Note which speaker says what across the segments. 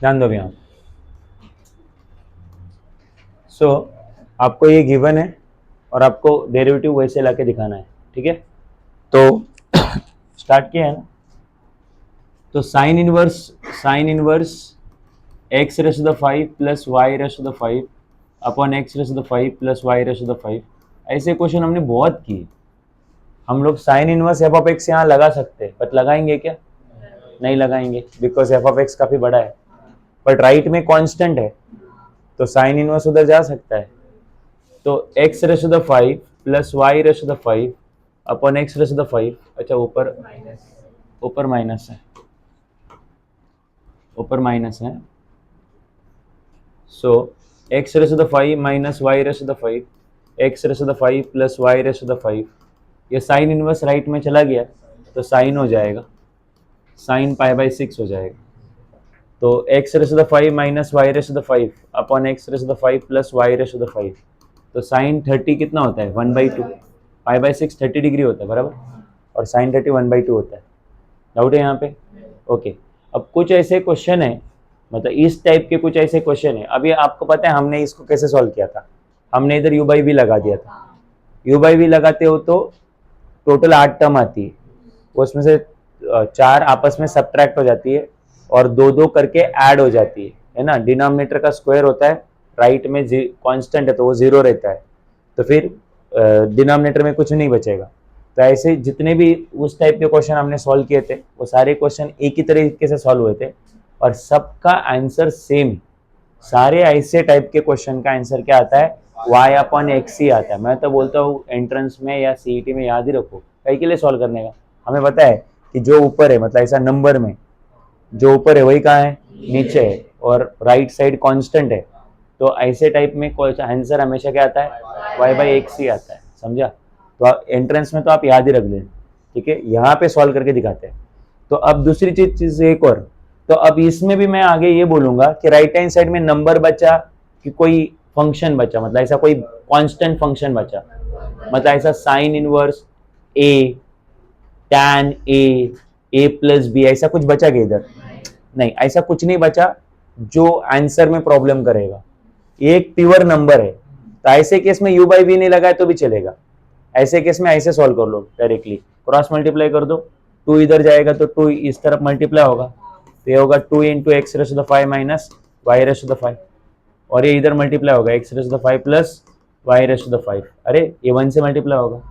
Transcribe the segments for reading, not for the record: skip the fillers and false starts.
Speaker 1: ध्यान दो यहाँ। सो आपको ये गिवन है और आपको डेरिवेटिव वैसे लाके दिखाना है, ठीक है। तो स्टार्ट किया है ना। तो sine inverse x raise to the 5 plus y raise to the 5 upon x raise to the 5 plus y raise to the 5, ऐसे क्वेश्चन हमने बहुत किए। हम लोग sine inverse f of x यहाँ लगा सकते हैं, बट लगाएंगे क्या? नहीं लगाएंगे, बिकॉज एफ ऑफ एक्स काफी बड़ा है, बट राइट में कांस्टेंट है, तो साइन इनवर्स उधर जा सकता है। तो x raise to the 5 plus y raise to the 5 upon x raise to the 5, अच्छा ऊपर माइनस है, ऊपर माइनस है। So x raise to the 5 minus y raise to the 5, x raise to the 5 plus y raise to the 5, ये sine inverse right में चला गया तो साइन हो जाएगा, साइन पाई बाई 6 हो जाएगा। तो x raise to the 5 minus y raise to the 5 upon x raise to the 5 plus y raise to the 5, तो साइन 30 कितना होता है? 1/2। पाई बाई 6 30 डिग्री होता है बराबर, और साइन 30 1/2 होता है। डाउट है यहाँ पे? ओके। अब कुछ ऐसे क्वेश्चन है, मतलब इस टाइप के कुछ ऐसे क्वेश्चन है। अभी आपको पता है हमने इसको कैसे सॉल्व किया था? हमने इधर u बाई वी लगा दिया था। u बाई वी लगाते हो तो टोटल 8 टर्म आती है, उसमें से 4 आपस में सब्ट्रैक्ट हो जाती है और 2-2 करके ऐड हो जाती है ना। डिनोमिनेटर का स्क्वायर होता है, राइट में कांस्टेंट है तो वो 0 रहता है, तो फिर डिनोमिनेटर में कुछ नहीं बचेगा। तो ऐसे जितने भी उस टाइप के क्वेश्चन हमने सॉल्व किए थे, वो सारे क्वेश्चन एक ही तरीके से सॉल्व हुए थे और सबका आंसर सेम। सारे ऐसे टाइप के क्वेश्चन का आंसर क्या आता है? y अपॉन एक्स ही आता है। मैं तो बोलता हूँ एंट्रेंस में या सीईटी में याद ही रखो, कई के लिए सॉल्व करने का। हमें पता है कि जो ऊपर है, मतलब ऐसा नंबर में जो ऊपर है वही कहाँ है? नीचे है, और राइट साइड कांस्टेंट है, तो ऐसे टाइप में आंसर हमेशा क्या आता है? y बाई एक्स ही आता है, समझा? तो एंट्रेंस में तो आप याद ही रख लें, ठीक है। यहाँ पे सॉल्व करके दिखाते हैं। तो अब दूसरी चीज एक और, तो अब इसमें भी मैं आगे ये बोलूंगा कि राइट हैंड साइड में नंबर बचा कि कोई फंक्शन बचा, मतलब ऐसा कोई कांस्टेंट फंक्शन बचा, मतलब ऐसा sine inverse A, tan A plus B, ऐसा कुछ बचा क्या इधर? नहीं, ऐसा कुछ नहीं बचा जो आंसर में प्रॉब्लम करेगा। ये एक प्योर नंबर है, तो ऐसे केस में u बाई वी नहीं लगाए तो भी चलेगा। ऐसे केस में ऐसे सॉल्व कर लो, डायरेक्टली क्रॉस मल्टीप्लाई कर दो, 2 इधर जाएगा तो 2 इस तरफ मल्टीप्लाई होगा, तो ये होगा 2 into x raise to the 5 minus y raise to the 5, और ये इधर मल्टीप्लाई होगा x raise to the 5 plus y raise to the 5। अरे ये 1 से मल्टीप्लाई होगा,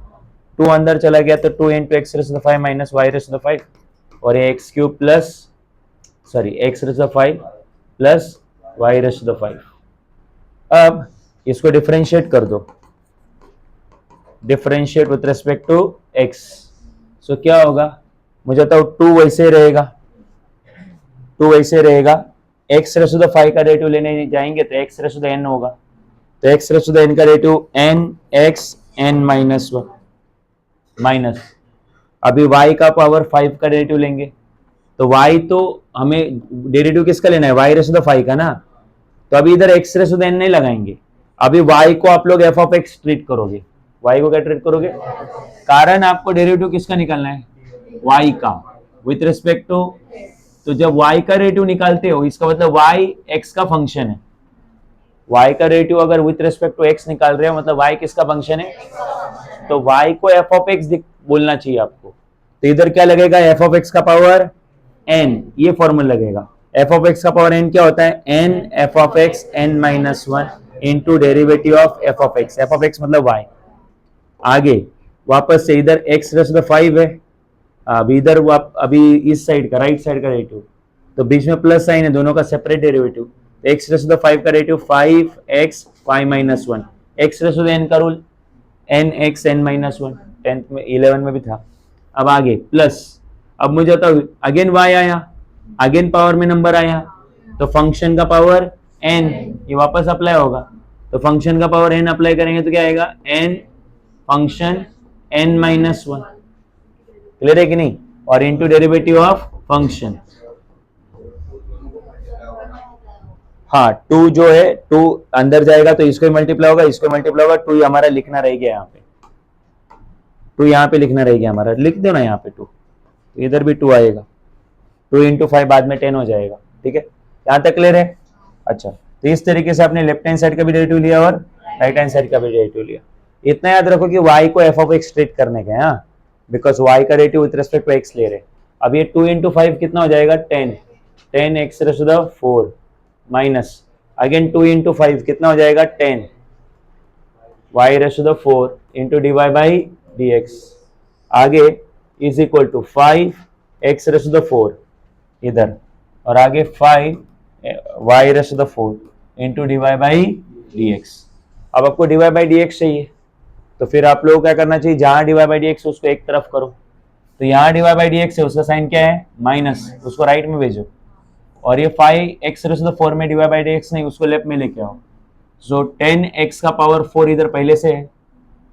Speaker 1: 2 अंदर चला गया तो 2 into x raise to the 5 minus y raise to the 5, और ये x cube plus x raise to the 5 plus y raise to the 5। अब इसको डिफरेंशिएट कर दो, differentiate with respect to x. So क्या होगा? मुझे बताओ, 2 वैसे रहेगा, 2 वैसे रहेगा, एक्स रेस टू द 5 का डेरिवेटिव लेने जाएंगे तो x raise to the n होगा, तो x raise to the n का derivative n x n minus 1 minus, अभी y का पावर 5 का डेरिवेटिव लेंगे तो y, तो हमें डेरिवेटिव किसका लेना है? y रेस टू द 5 का ना, तो अभी इधर x raise to the n नहीं लगाएंगे, अभी y को आप लोग f ऑफ x ट्रीट करोगे। y को क्या ट्रीट करोगे? कारण आपको डेरिवेटिव किसका निकालना है? y का विथ रिस्पेक्ट टू, तो जब y का डेरिवेटिव निकालते हो इसका मतलब y x का फंक्शन है। y का डेरिवेटिव अगर विथ रिस्पेक्ट टू x निकाल रहे हो मतलब y किसका फंक्शन है? तो y को f ऑफ x बोलना चाहिए आपको, तो इधर क्या लगेगा? f ऑफ x का पावर n, ये फॉर्मूला लगेगा। f ऑफ x का पावर n क्या होता है? n f of x n minus 1 into derivative of f of x, f of x मतलब y। आगे वापस से इधर x रेस टू द 5 है, अभी इधर अभी इस साइड का, राइट साइड का डेरिवेटिव, तो बीच में प्लस साइन है, दोनों का separate derivative, x raise to the 5 का derivative 5x 5 minus 1, x raise to the n का rule n x n minus 1, 10th में 11 में भी था। अब आगे प्लस, अब मुझे बताओ अगेन y आया, अगेन पावर में नंबर आया, तो फंक्शन का पावर n, ये वापस अप्लाई होगा, तो फंक्शन का पावर n अप्लाई करेंगे तो क्या आएगा? n function n minus 1, clear है कि नहीं? और इनटू डेरिवेटिव ऑफ फंक्शन, हाँ 2 जो है 2 अंदर जाएगा तो इसको मल्टीप्लाई होगा, इसको मल्टीप्लाई होगा, 2 हमारा लिखना रह गया यहाँ पे, 2 यहाँ पे लिखना रह गया हमारा, लिख दो ना यहाँ पे 2, तो इधर भी 2 आएगा। 2 इंटू 5 बाद में 10 हो जाएगा। ठीक है, यहाँ तक क्लियर है? अच्छा, तो इस तरीके से आपने लेफ्ट हैंड साइड का भी डेरिवेटिव लिया और राइट हैंड साइड का भी डेरिवेटिव लिया। इतना याद रखो कि y को f ऑफ x ट्रीट करने के, हाँ, बिकॉज y का derivative with respect to x ले रहे। अब ये 2 इंटू 5 कितना हो जाएगा? 10, 10x raise to the 4 minus again 2 into 5 कितना हो जाएगा? 10 y raise to the 4 into dy by dx, आगे is equal to 5x raise to the 4 इधर, और आगे 5 y raise to the 4 into dy by dx। अब आपको dy बाई dx चाहिए, तो फिर आप लोगों को क्या करना चाहिए? जहां dy बाई dx उसको एक तरफ करो, तो यहाँ dy बाई dx है, उसका साइन क्या है? माइनस, उसको राइट में भेजो। और ये 5x रेज़ टू द 4 में dy बाई dx नहीं, उसको लेफ्ट में लेके आओ। सो 10x का पावर 4 इधर पहले से है,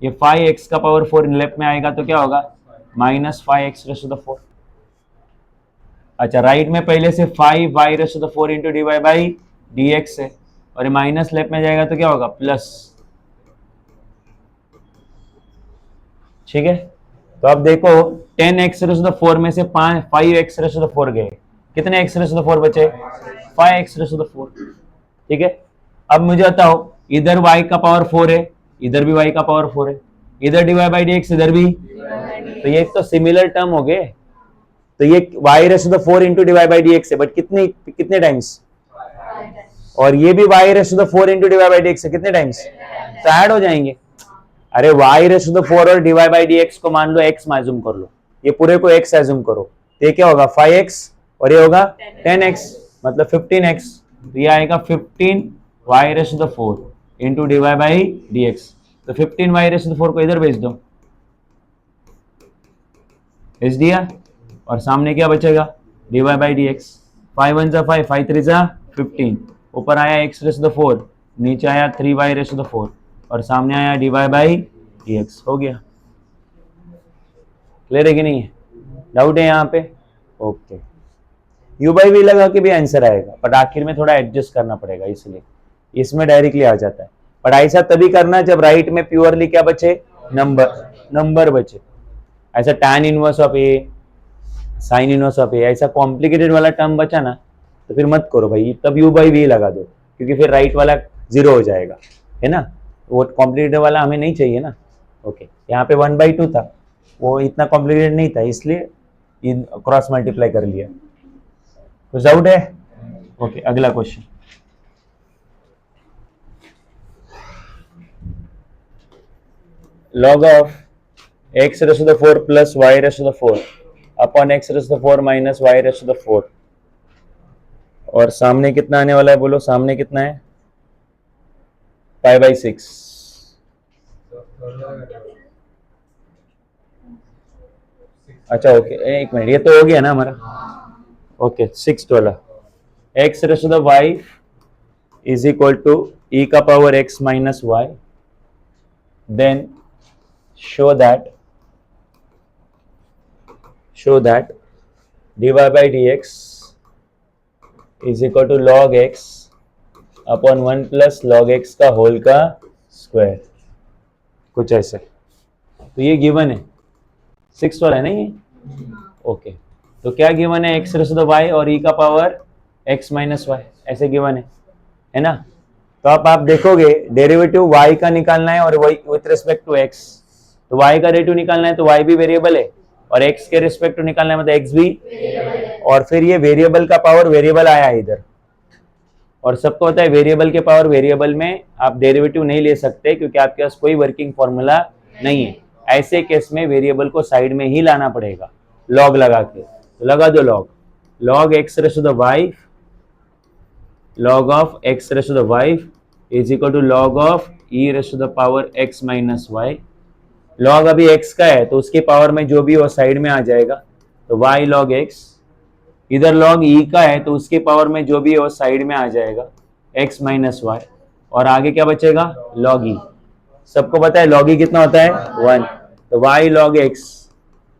Speaker 1: ये 5x का पावर 4 लेफ्ट में आएगा तो क्या होगा? Minus 5x raise to the 4। अच्छा, राइट में पहले से 5y raise to the 4 into dy by dx है, और ये माइनस लेफ्ट में जाएगा तो क्या होगा? प्लस। ठीक है, तो अब देखो 10x रेज़ टू द 4 में से 5x रेज़ टू द 4 गए, कितने x रेज़ टू द 4 बचे? 5x raise to the 4। ठीक है, अब मुझे बताओ, इधर y का पावर 4 है, इधर भी y का पावर 4 है, इधर dy बाई dx इधर भी, तो ये तो सिमिलर टर्म हो गए। तो ये y raise to the 4 into dy by dx है, बट कितने टाइम्स? और ये भी y raise to the 4 into dy by dx है, कितने टाइम्स? तो ऐड हो जाएंगे। अरे y रेज़ टू द 4 और dy बाई dx को मान लो x माइजूम कर लो, ये पूरे को x एज्यूम करो, तो ये क्या होगा? 5x और ये होगा 10x, मतलब 15x। तो ये आएगा 15y raise to the 4 into dy by dx। तो 15y रेज़ टू द 4 को इधर भेज दो, भेज दिया, और सामने क्या बचेगा? dy by dx। 5 1 जा 5, 5 3 जा 15, ऊपर आया x रेज़ टू द 4, नीचे आया 3y रेज़ टू द 4, और सामने आया dy बाई dx। हो गया, क्लियर है कि नहीं है? डाउट है यहाँ पे? ओके, u बाई v लगा के भी आंसर आएगा, बट आखिर में थोड़ा एडजस्ट करना पड़ेगा, इसलिए इसमें डायरेक्टली आ जाता है। बट ऐसा तभी करना जब राइट में प्योरली क्या बचे? नंबर बचे। ऐसा tan inverse of a, sine inverse of a, ऐसा कॉम्प्लिकेटेड वाला टर्म बचा ना, तो फिर मत करो भाई, तब u बाई v लगा दो, क्योंकि फिर राइट वाला 0 हो जाएगा, है ना? वो कॉम्प्लिकेटेड वाला हमें नहीं चाहिए ना। ओके, यहाँ पे 1/2 था, वो इतना कॉम्प्लिकेटेड नहीं था, इसलिए क्रॉस मल्टीप्लाई कर लिया। कुछ डाउट है? ओके, अगला question. log of x raise to the 4 plus y raise to the 4 upon x raise to the 4 minus y raise to the 4, और सामने कितना आने वाला है? बोलो, सामने कितना है? 5/6। अच्छा, ओके, एक मिनट, ये तो हो गया ना हमारा? ओके, 6 वाला x raise to the y is equal to e का power x minus y, then show that dy by dx is equal to log x upon 1 plus log x का होल का स्क्वायर, कुछ ऐसे। तो ये given है, 6 वाला है ना ये? ओके, तो क्या गिवन है? x raise to the y और e का पावर x माइनस y, ऐसे गिवन है ना? तो आप देखोगे डेरिवेटिव y का निकालना है और वही विथ रिस्पेक्ट टू x, तो y का डेरिवेटिव निकालना है, तो y भी वेरिएबल है, और x के रिस्पेक्ट टू निकालना है, मतलब x भी, और फिर ये वेरिएबल का पावर वेरिएबल आया इधर, और सबको होता है वेरिएबल के पावर वेरिएबल में आप डेरिवेटिव नहीं ले सकते, क्योंकि आपके पास कोई वर्किंग फॉर्मूला नहीं है। ऐसे केस में वेरिएबल को साइड में ही लाना पड़ेगा लॉग लगा के, तो लगा दो log x raise to the y, log of x raise to the y is equal to log of e raise to the power x minus y। log अभी x का है, तो उसके पावर में जो भी वो साइड में आ जाएगा, तो y log x, इधर log e का है, तो उसके पावर में जो भी वो साइड में आ जाएगा x माइनस y, और आगे क्या बचेगा? log e। सबको पता है log e कितना होता है? 1, तो y log x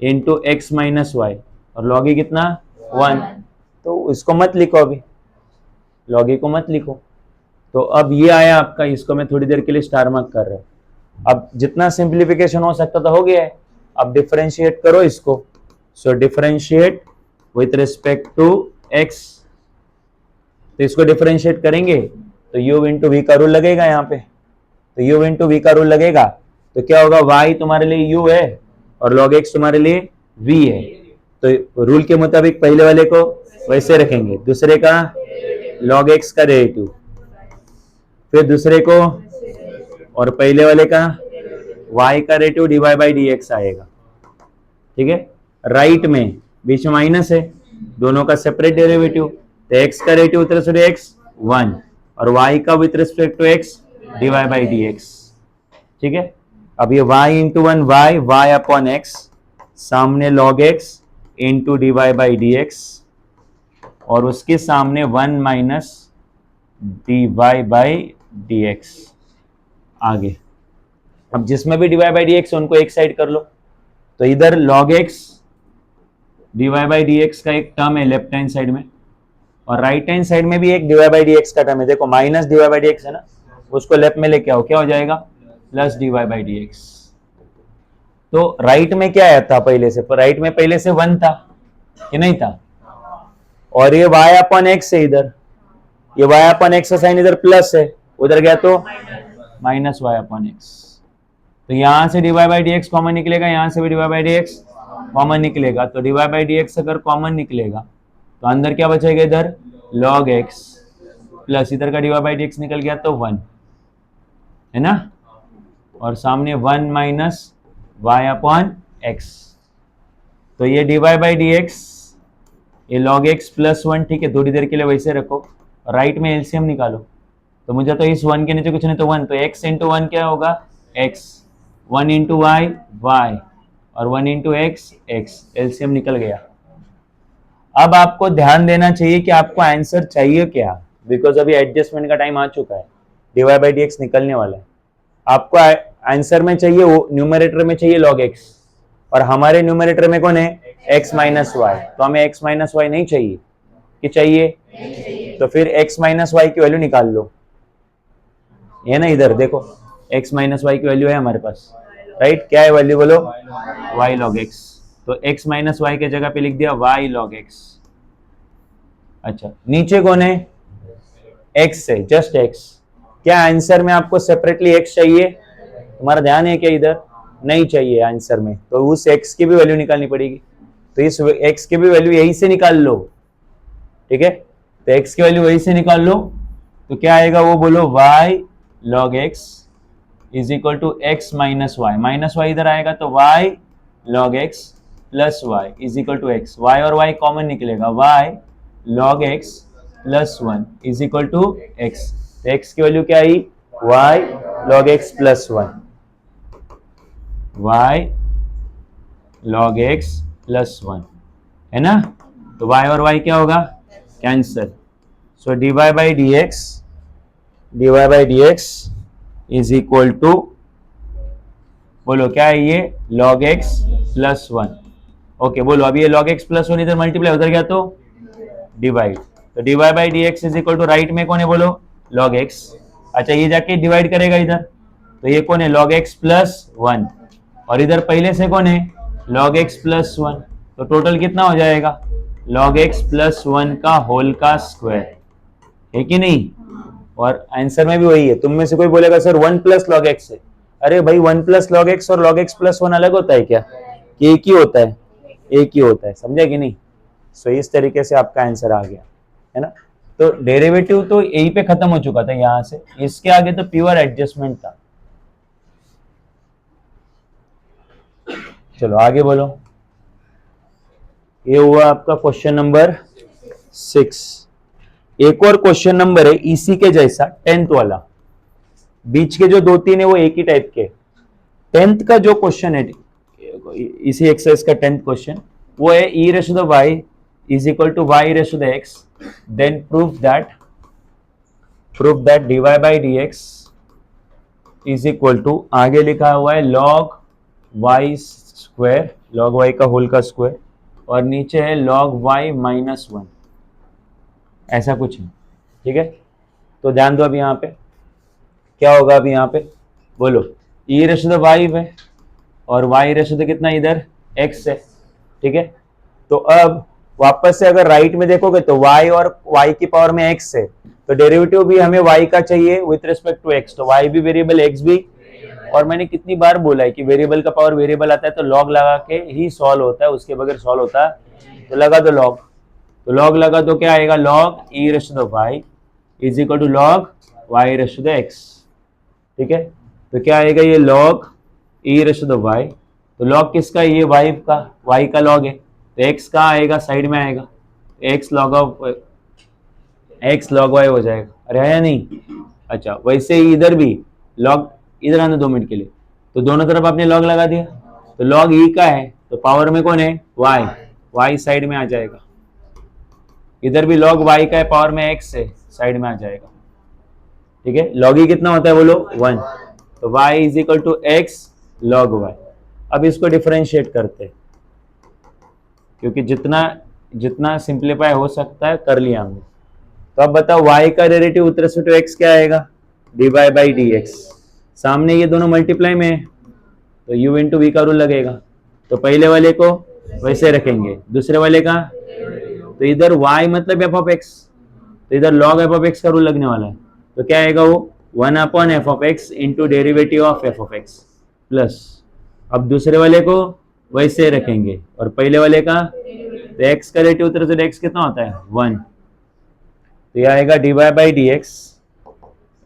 Speaker 1: into x minus y, और log e कितना? 1। तो इसको मत लिखो, अभी log e को मत लिखो। तो अब ये आया आपका, इसको मैं थोड़ी देर के लिए स्टार मार्क कर रहा हूँ। अब जितना सिंप्लीफिकेशन हो सकता था हो गया है, अब डिफरेंशिएट करो इसको। So differentiate with respect to x. तो इसको डिफरेंशिएट करेंगे तो u इंटू वी का रूल लगेगा यहाँ पे, तो u इंटू वी का रूल लगेगा तो क्या होगा, y तुम्हारे लिए u है और log x तुम्हारे लिए v है। तो रूल के मुताबिक पहले वाले को वैसे रखेंगे, दूसरे का log x का डेरिवेटिव, फिर दूसरे को और पहले वाले का y का derivative dy by d x आएगा। ठीक है, राइट में बीच में माइनस है, दोनों का सेपरेट डेरिवेटिव, तो x का derivative with respect to x 1 और y का with respect to x dy by d x. ठीक है, अब ये y into one y upon x, सामने log x into d by d x और उसके सामने 1 minus d by d x आगे। अब जिसमें भी डी बाई डी एक्स उनको एक साइड कर लो, तो इधर log x D by d x का एक टर्म है लेफ्ट हैंड साइड में और राइट हैंड साइड में भी एक डी बाई डी एक्स का टर्म है। देखो minus d by d x है ना, उसको लेफ्ट में लेके आओ, क्या हो जाएगा, plus D by d x. तो राइट में क्या आया था पहले से, राइट में पहले से 1 था कि नहीं था, और ये y अपॉन एक्स है, इधर ये y अपॉन एक्स का साइन इधर प्लस है, उधर गया तो माइनस y अपॉन एक्स। तो यहां से D by d x common निकलेगा, यहां से भी D by d x common निकलेगा, तो डी बाई डी एक्स अगर कॉमन निकलेगा तो अंदर क्या बचेगा, इधर log x प्लस इधर का डी बाई डी एक्स निकल गया तो 1 है ना, और सामने 1 माइनस y अपॉन एक्स। तो ये डी बाई डी एक्स, ये log x प्लस 1, ठीक है, थोड़ी देर के लिए वैसे रखो, राइट में एलसीएम निकालो, तो मुझे तो इस 1 के नीचे कुछ नहीं तो 1, तो x इंटू 1 क्या होगा x, 1 इंटू y y और 1 इंटू एक्स एक्स, एलसीएम निकल गया। अब आपको ध्यान देना चाहिए कि आपको आंसर चाहिए क्या, बिकॉज अभी एडजस्टमेंट का टाइम आ चुका है, d y by d x निकलने वाला है। आपको आंसर में चाहिए, न्यूमरेटर में चाहिए log x, और हमारे न्यूमरेटर में कौन है, x माइनस वाई, तो हमें x माइनस वाई नहीं चाहिए कि चाहिए, तो फिर x माइनस वाई की वैल्यू निकाल लो, ये ना इधर देखो x माइनस वाई की वैल्यू है हमारे पास, राइट, क्या है वैल्यू बोलो, y log x, तो x माइनस वाई के जगह पे लिख दिया y log x। अच्छा, नीचे कौन है, x है, जस्ट x। क्या आंसर में आपको सेपरेटली x चाहिए, तुम्हारा ध्यान है क्या, इधर नहीं चाहिए आंसर में, तो उस x की भी वैल्यू निकालनी पड़ेगी, तो इस x की भी वैल्यू यही से निकाल लो, ठीक है, तो x की वैल्यू वही से निकाल लो, तो क्या आएगा वो बोलो, y log x is equal to x minus y, minus y इधर आएगा तो y log x plus y is equal to x, y और y कॉमन निकलेगा, y log x plus 1 is equal to x, तो x की value क्या आई, y log x plus 1, y log x plus 1 है ना, तो y और y क्या होगा, cancel, so d y by d x is equal to, बोलो क्या है ये, log x प्लस 1, ओके बोलो, अब ये log x प्लस 1 इधर मल्टीप्लाई उधर गया तो डिवाइड, तो d y by d x is equal to, right में कौन है बोलो, log x, अच्छा ये जाके डिवाइड करेगा इधर, तो ये कौन है, log x प्लस 1, और इधर पहले से कौन है, log x प्लस 1, तो टोटल कितना हो जाएगा, log x प्लस 1 का होल का स्क्वायर, है कि नहीं, और आंसर में भी वही है। तुम में से कोई बोलेगा सर 1 प्लस log x है, अरे भाई 1 प्लस log x और log x प्लस 1 अलग होता है क्या, कि एक ही होता है, एक ही होता है, समझे कि नहीं। सो इस तरीके से आपका आंसर आ गया है ना, तो डेरिवेटिव तो यही पे खत्म हो चुका था यहां से, इसके आगे तो प्योर एडजस्टमेंट था। चलो आगे बोलो, ये हुआ आपका क्वेश्चन नंबर 6। एक और क्वेश्चन नंबर है इसी के जैसा, 10th वाला, बीच के जो 2-3 है वो एक ही टाइप के। 10th का जो क्वेश्चन है इसी एक्सरसाइज का 10th क्वेश्चन, वो है e raise to the y is equal to y raise to the x, then proof that dy by d x is equal to, आगे लिखा हुआ है log y square, log y का होल का स्क्वायर, और नीचे है log y माइनस 1, ऐसा कुछ है, ठीक है। तो ध्यान दो, अभी यहाँ पे क्या होगा, अभी यहाँ पे बोलो e रेशो द y है और y रेशो द कितना इधर x है, ठीक है। तो अब वापस से अगर राइट में देखोगे तो y और y की पावर में x है, तो डेरिवेटिव भी हमें y का चाहिए विथ रिस्पेक्ट टू x, तो y भी वेरिएबल x भी। और मैंने कितनी बार बोला है कि वेरिएबल का पावर वेरिएबल आता है तो लॉग लगा के ही सॉल्व होता है, उसके बगैर सॉल्व होता है। तो लगा दो लॉग, तो लॉग लगा तो क्या आएगा, log e raise to the y is equal to log y raise to the x। ठीक है, तो क्या आएगा, ये log e raise to the y, तो लॉग किसका, ये y का लॉग है, तो x का आएगा, साइड में आएगा, x log y हो जाएगा। अरे है या नहीं? अच्छा, वैसे ही इधर भी लॉग, इधर आना 2 मिनट के लिए, तो दोनों तरफ आपने लॉग लगा दिया, तो लॉग e का है तो पावर में कौन है, y साइड में आ जाएगा। इधर भी लॉग y का है, पावर में x है, साइड में आ जाएगा। ठीक है, लॉग e कितना होता है बोलो, 1, तो y is equal to x log y। अब इसको डिफरेंशिएट करते हैं, क्योंकि जितना सिंप्लीफाई हो सकता है कर लिया हमने। तो अब बताओ y का derivative with respect to x क्या आएगा, dy बाई dx। सामने ये दोनों मल्टीप्लाई में है तो u इंटू वी का रूल लगेगा, तो पहले वाले को वैसे रखेंगे, दूसरे वाले का, तो इधर y मतलब f ऑफ x, तो इधर log f ऑफ x का रूल लगने वाला है, तो क्या आएगा वो 1 upon f of x into derivative of f of x plus, अब दूसरे वाले को वैसे रखेंगे और पहले वाले का, तो x का डेरिवेटिव उधर से x कितना होता है 1, तो यह आएगा dy by D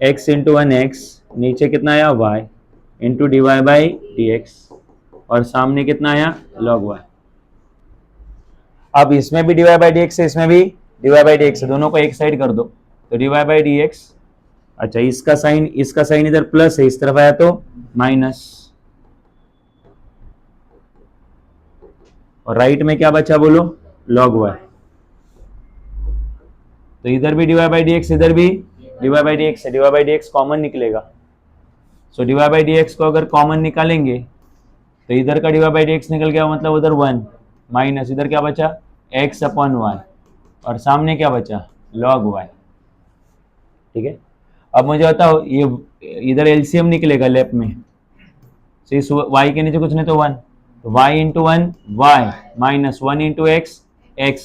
Speaker 1: x into 1x, नीचे कितना आया y into dy by D और सामने कितना आया log y। अब इसमें भी dy बाई डी है, इसमें भी dy बाई डी है, दोनों को एक साइड कर दो, तो dy बाई डी। अच्छा, इसका साइन इधर प्लस है, इस तरफ आया तो माइनस, और राइट में क्या बचा बोलो, log y, तो इधर भी dy बाई डी इधर भी dy बाई डी है, dy बाई डी कॉमन निकलेगा, सो dy बाई डी को अगर कॉमन निकालेंगे तो इधर का dy बाई डी निकल गया, मतलब उधर 1 माइनस, इधर क्या बचा x अपॉन y, और सामने क्या बचा log y। ठीक है, अब मुझे बताओ, ये इधर एलसीएम निकलेगा लेफ्ट में, तो इस y के नीचे कुछ नहीं तो 1, तो y into 1 y minus 1 into x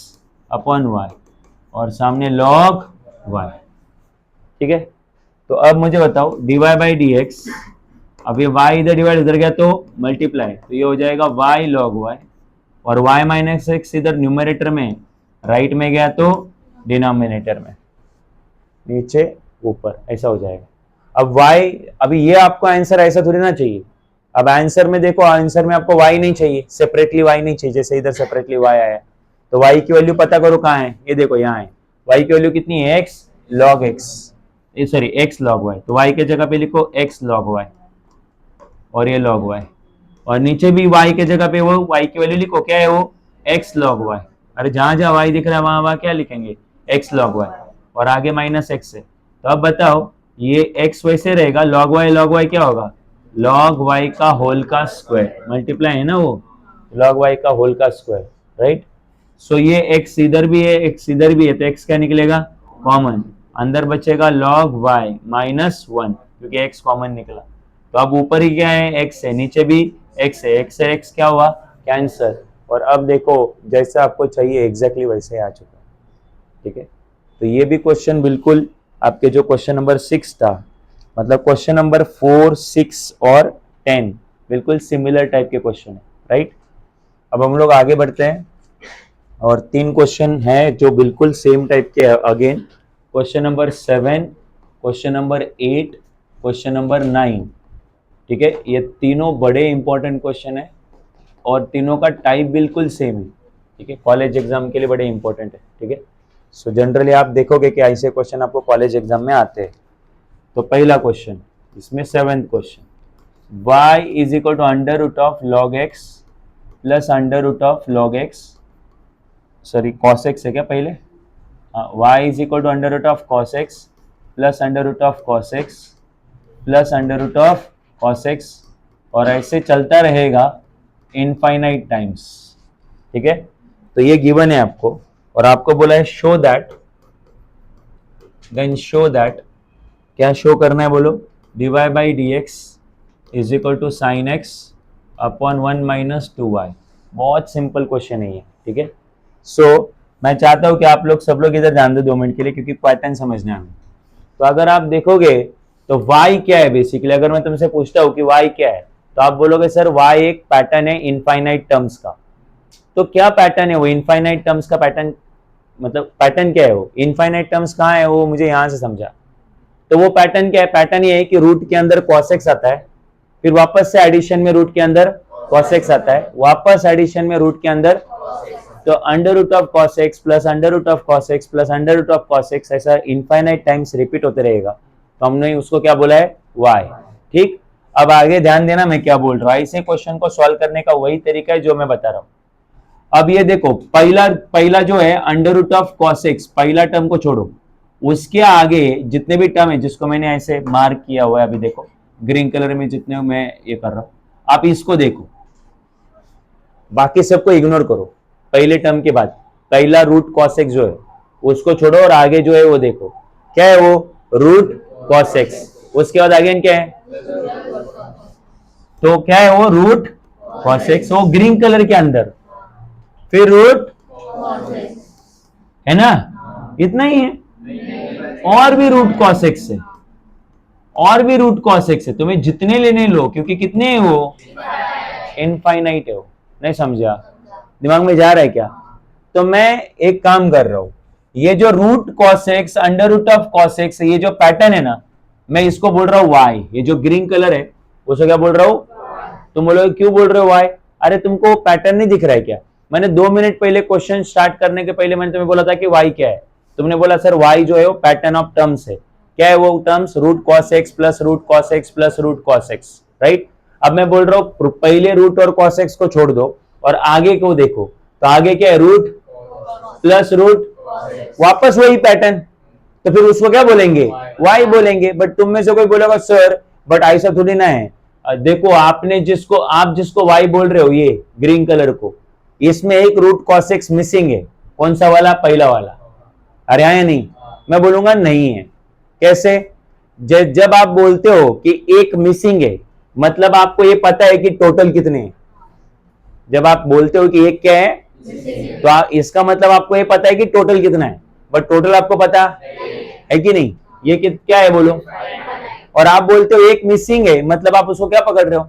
Speaker 1: upon y, और सामने log y। ठीक है, तो अब मुझे बताओ dy बाई डी एक्स, अब ये y इधर डिवाइड इधर गया तो मल्टीप्लाई, तो ये हो जाएगा y log y, और y माइनस एक्स इधर न्यूमरेटर में, राइट में गया तो डिनोमिनेटर में, नीचे ऊपर, ऐसा हो जाएगा। अब y, अभी ये आपको आंसर ऐसा थोड़ी ना चाहिए, अब आंसर में देखो, आंसर में आपको y नहीं चाहिए, सेपरेटली y नहीं चाहिए, जैसे इधर सेपरेटली y आया, तो y की वैल्यू पता करो कहाँ है, ये देखो यहाँ है, y की वैल्यू कितनी है x log x, sorry x log y, तो y के जगह पे लिखो x log y, और ये log y, और नीचे भी y के जगह पे वो y की वैल्यू लिखो, क्या है वो x log y। अरे जहां जहां y दिख रहा है वहां क्या लिखेंगे, x log y, और आगे माइनस x है। तो अब बताओ, ये x वैसे रहेगा, log y क्या होगा, log y का होल का स्क्वायर, मल्टीप्लाई है ना वो, log y का होल का स्क्वायर, राइट। सो ये x इधर भी है, x इधर भी है, तो x क्या निकलेगा कॉमन, अंदर बचेगा log y माइनस 1, क्योंकि x कॉमन निकला, तो अब ऊपर ही क्या है x है, नीचे भी x है, x से x क्या हुआ कैंसर, और अब देखो जैसा आपको चाहिए एग्जैक्टली वैसे आ चुका। ठीक है, तो ये भी क्वेश्चन बिल्कुल आपके जो क्वेश्चन नंबर 6 था, मतलब क्वेश्चन नंबर 4, 6 और 10 बिल्कुल सिमिलर टाइप के क्वेश्चन है, राइट। अब हम लोग आगे बढ़ते हैं, और 3 क्वेश्चन है जो बिल्कुल सेम टाइप के again, question number 7, question number 8, question number 9। ठीक है, ये तीनों बड़े इंपॉर्टेंट क्वेश्चन है, और तीनों का टाइप बिल्कुल सेम है। ठीक है, कॉलेज एग्जाम के लिए बड़े इंपॉर्टेंट है। ठीक है, सो जनरली आप देखोगे कि ऐसे क्वेश्चन आपको कॉलेज एग्जाम में आते हैं। तो पहला क्वेश्चन, इसमें 7th question, y is equal to under root of log x plus under root of log x, sorry cos x है क्या पहले, y is equal to under root of cos x plus under root of cos x plus under root of cos x, और ऐसे चलता रहेगा infinite times. ठीक है, तो ये गिवन है आपको, और आपको बोला है show that, then show that, क्या शो करना है बोलो, dy by d x is equal to sine x upon 1 minus 2y। बहुत सिंपल क्वेश्चन है ये। ठीक है, सो मैं चाहता हूं कि आप लोग सब लोग इधर ध्यान दो 2 मिनट के लिए, क्योंकि पैटर्न समझना है हमें। तो अगर आप देखोगे तो y क्या है बेसिकली, अगर मैं तुमसे पूछता हूं कि y क्या है, तो आप बोलोगे सर y एक पैटर्न है इनफाइनाइट टर्म्स का। तो क्या पैटर्न है वो इनफाइनाइट टर्म्स का पैटर्न, मतलब पैटर्न क्या है वो, इनफाइनाइट टर्म्स कहाँ है वो मुझे यहां से समझा। तो वो पैटर्न क्या है, पैटर्न ये है कि रूट के अंदर cos x आता है, फिर वापस से एडिशन में रूट के अंदर cos x आता है, वापस एडिशन में रूट के अंदर, तो under root of cos x plus under root of cos x plus under root of cos x ऐसा इनफाइनाइट टाइम्स रिपीट होते रहेगा। तो हमने उसको क्या बोला है, y। ठीक, अब आगे ध्यान देना मैं क्या बोल रहा हूँ। ऐसे क्वेश्चन को सॉल्व करने का वही तरीका है जो मैं बता रहा हूँ। अब ये देखो, पहला जो है under root of cos x, पहला टर्म को छोड़ो, उसके आगे जितने भी टर्म है जिसको मैंने ऐसे मार्क किया हुआ है, अभी देखो ग्रीन कलर में जितने मैं ये कर रहा हूं, आप इसको देखो, बाकी सबको इग्नोर करो। पहले टर्म के बाद पहला रूट cos x जो है उसको छोड़ो, और आगे जो है वो देखो क्या है, वो रूट cos x, उसके बाद अगेन क्या है, तो क्या है वो रूट cos x, वो ग्रीन कलर के अंदर, फिर रूट है ना, इतना ही है। और भी रूट cos x है, और भी रूट cos x है, तुम्हें जितने लेने लो, क्योंकि कितने है वो, इनफाइनाइट है वो। नहीं समझा, दिमाग में जा रहा है क्या? तो मैं एक काम कर रहा हूं, ये जो root cos x under root of cos x ये जो पैटर्न है ना, मैं इसको बोल रहा हूं y। ये जो ग्रीन कलर है उसको क्या बोल रहा हूं, तुम बोलोगे क्यों बोल रहे हो y? अरे तुमको पैटर्न नहीं दिख रहा है क्या? मैंने 2 मिनट पहले क्वेश्चन स्टार्ट करने के पहले मैंने तुम्हें बोला था कि y क्या है, तुमने बोला सर y जो है वो पैटर्न ऑफ टर्म्स है। क्या है वो terms, root cos x plus root cos x plus root cos x, right. अब मैं बोल रहा हूं पहले रूट और cos x को छोड़ दो और आगे को देखो, तो आगे क्या है, रूट प्लस रूट, वापस वही पैटर्न, तो फिर उसको क्या बोलेंगे, y बोलेंगे। बट तुम में से कोई बोलेगा सर बट ऐसा थोड़ी ना है, देखो आपने आप जिसको y बोल रहे हो ये ग्रीन कलर को, इसमें एक रूट cos x मिसिंग है, कौन सा वाला, पहला वाला। अरे आया नहीं, मैं बोलूंगा नहीं है। कैसे, जब आप बोलते हो कि एक मिसिंग है, मतलब आपको ये पता है कि टोटल कितने हैं। जब आप बोलते हो कि एक क्या है, तो इसका मतलब आपको ये पता है कि टोटल कितना है, बट टोटल आपको पता है कि नहीं, ये क्या है बोलो। और आप बोलते हो एक मिसिंग है, मतलब आप उसको क्या पकड़ रहे हो,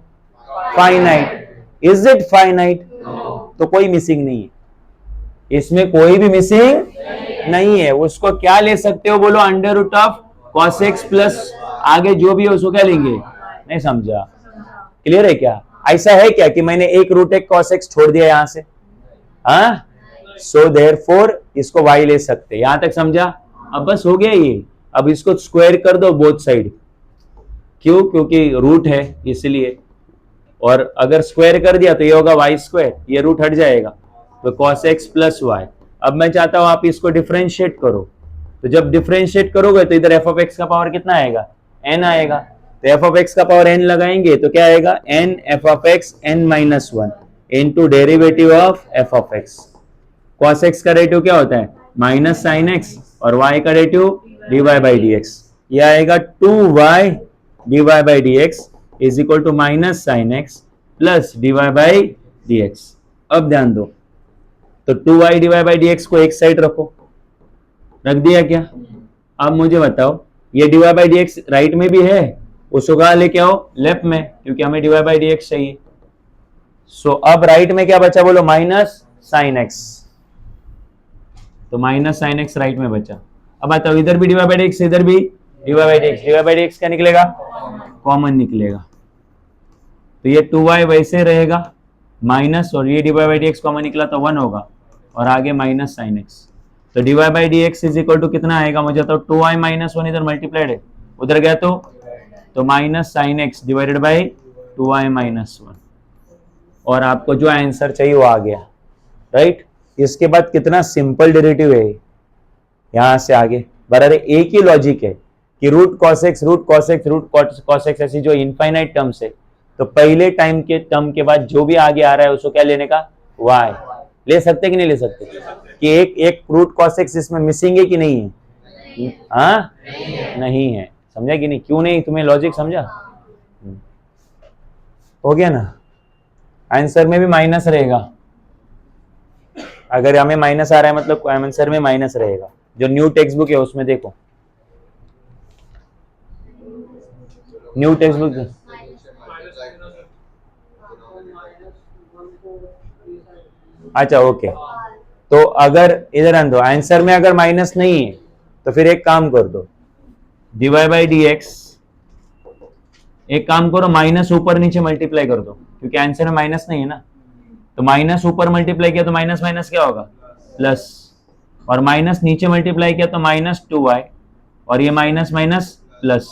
Speaker 1: फाइनाइट। Is it finite? तो कोई मिसिंग नहीं है, इसमें कोई भी मिसिंग नहीं है। उसको क्या ले सकते हो बोलो, under root of cos x plus आगे जो भी है उसको क्या लेंगे। नहीं समझा, क्लियर है क्या? ऐसा है क्या कि मैंने एक रूट एक cos x छोड़ दिया यहां से, हाँ, सो देयरफॉर इसको y ले सकते, यहां तक समझा? अब बस हो गया ये, अब इसको स्क्वायर कर दो बोथ साइड, क्यों, क्योंकि रूट है इसलिए, और अगर स्क्वायर कर दिया तो ये होगा y स्क्वायर, ये रूट हट जाएगा, तो cos x प्लस y। अब मैं चाहता हूं आप इसको डिफरेंशिएट करो, तो जब डिफरेंशिएट करोगे तो इधर f ऑफ x का पावर कितना आएगा, n आएगा, तो f ऑफ x का पावर n लगाएंगे तो क्या आएगा, n f of x n minus 1 into derivative of f of x। cos x का डेरिवेटिव क्या होता है, माइनस साइन x, और y का डेरिवेटिव dy बाई dx, ये आएगा 2y dy by dx is equal to minus sine x plus dy by dx। अब ध्यान दो, तो 2y dy बाई dx को एक साइड रखो, रख दिया क्या? अब मुझे बताओ, ये dy बाई dx राइट में भी है, उसको कहा लेके आओ लेफ्ट में, क्योंकि हमें dy बाई dx चाहिए। सो अब राइट में क्या बचा बोलो, माइनस साइन x, तो माइनस साइन x राइट में बचा। अब बताओ इधर भी dy बाई dx, इधर भी dy by dx, dy by dx क्या निकलेगा, कॉमन निकलेगा, तो ये 2y वैसे रहेगा माइनस, और ये dy बाई dx कॉमन निकला तो 1 होगा, और आगे माइनस साइन x, तो dy by dx is equal to कितना आएगा मुझे, तो 2y माइनस 1 इधर मल्टीप्लाइड है, उधर गया तो minus sine x divided by 2y minus 1, और आपको जो आंसर चाहिए वो आ गया, राइट। इसके बाद कितना सिंपल डेरिवेटिव है, यहां से आगे बराबर एक ही लॉजिक है कि root cos x root cos x root cos x ऐसी जो इनफाइनाइट टर्म्स है, तो पहले टाइम के टर्म के बाद जो भी आगे आ रहा है उसको क्या लेने का, y ले सकते कि नहीं ले सकते, कि एक रूट cos x इसमें मिसिंग है कि नहीं है, हाँ नहीं है, समझा कि नहीं, क्यों नहीं, तुम्हें लॉजिक समझा, हो गया ना। आंसर में भी माइनस रहेगा, अगर हमें माइनस आ रहा है मतलब आंसर में माइनस रहेगा। जो न्यू टेक्स्ट बुक है उसमें देखो, न्यू टेक्स्ट बुक। अच्छा ओके, तो अगर इधर आन दो, आंसर में अगर माइनस नहीं है तो फिर एक काम कर दो, डीवाई बाई डी एक्स, एक काम करो माइनस ऊपर नीचे मल्टीप्लाई कर दो, क्योंकि आंसर में माइनस नहीं है ना। तो माइनस ऊपर मल्टीप्लाई किया तो माइनस माइनस क्या होगा, प्लस, और माइनस नीचे मल्टीप्लाई किया तो माइनस 2y, और ये माइनस माइनस प्लस,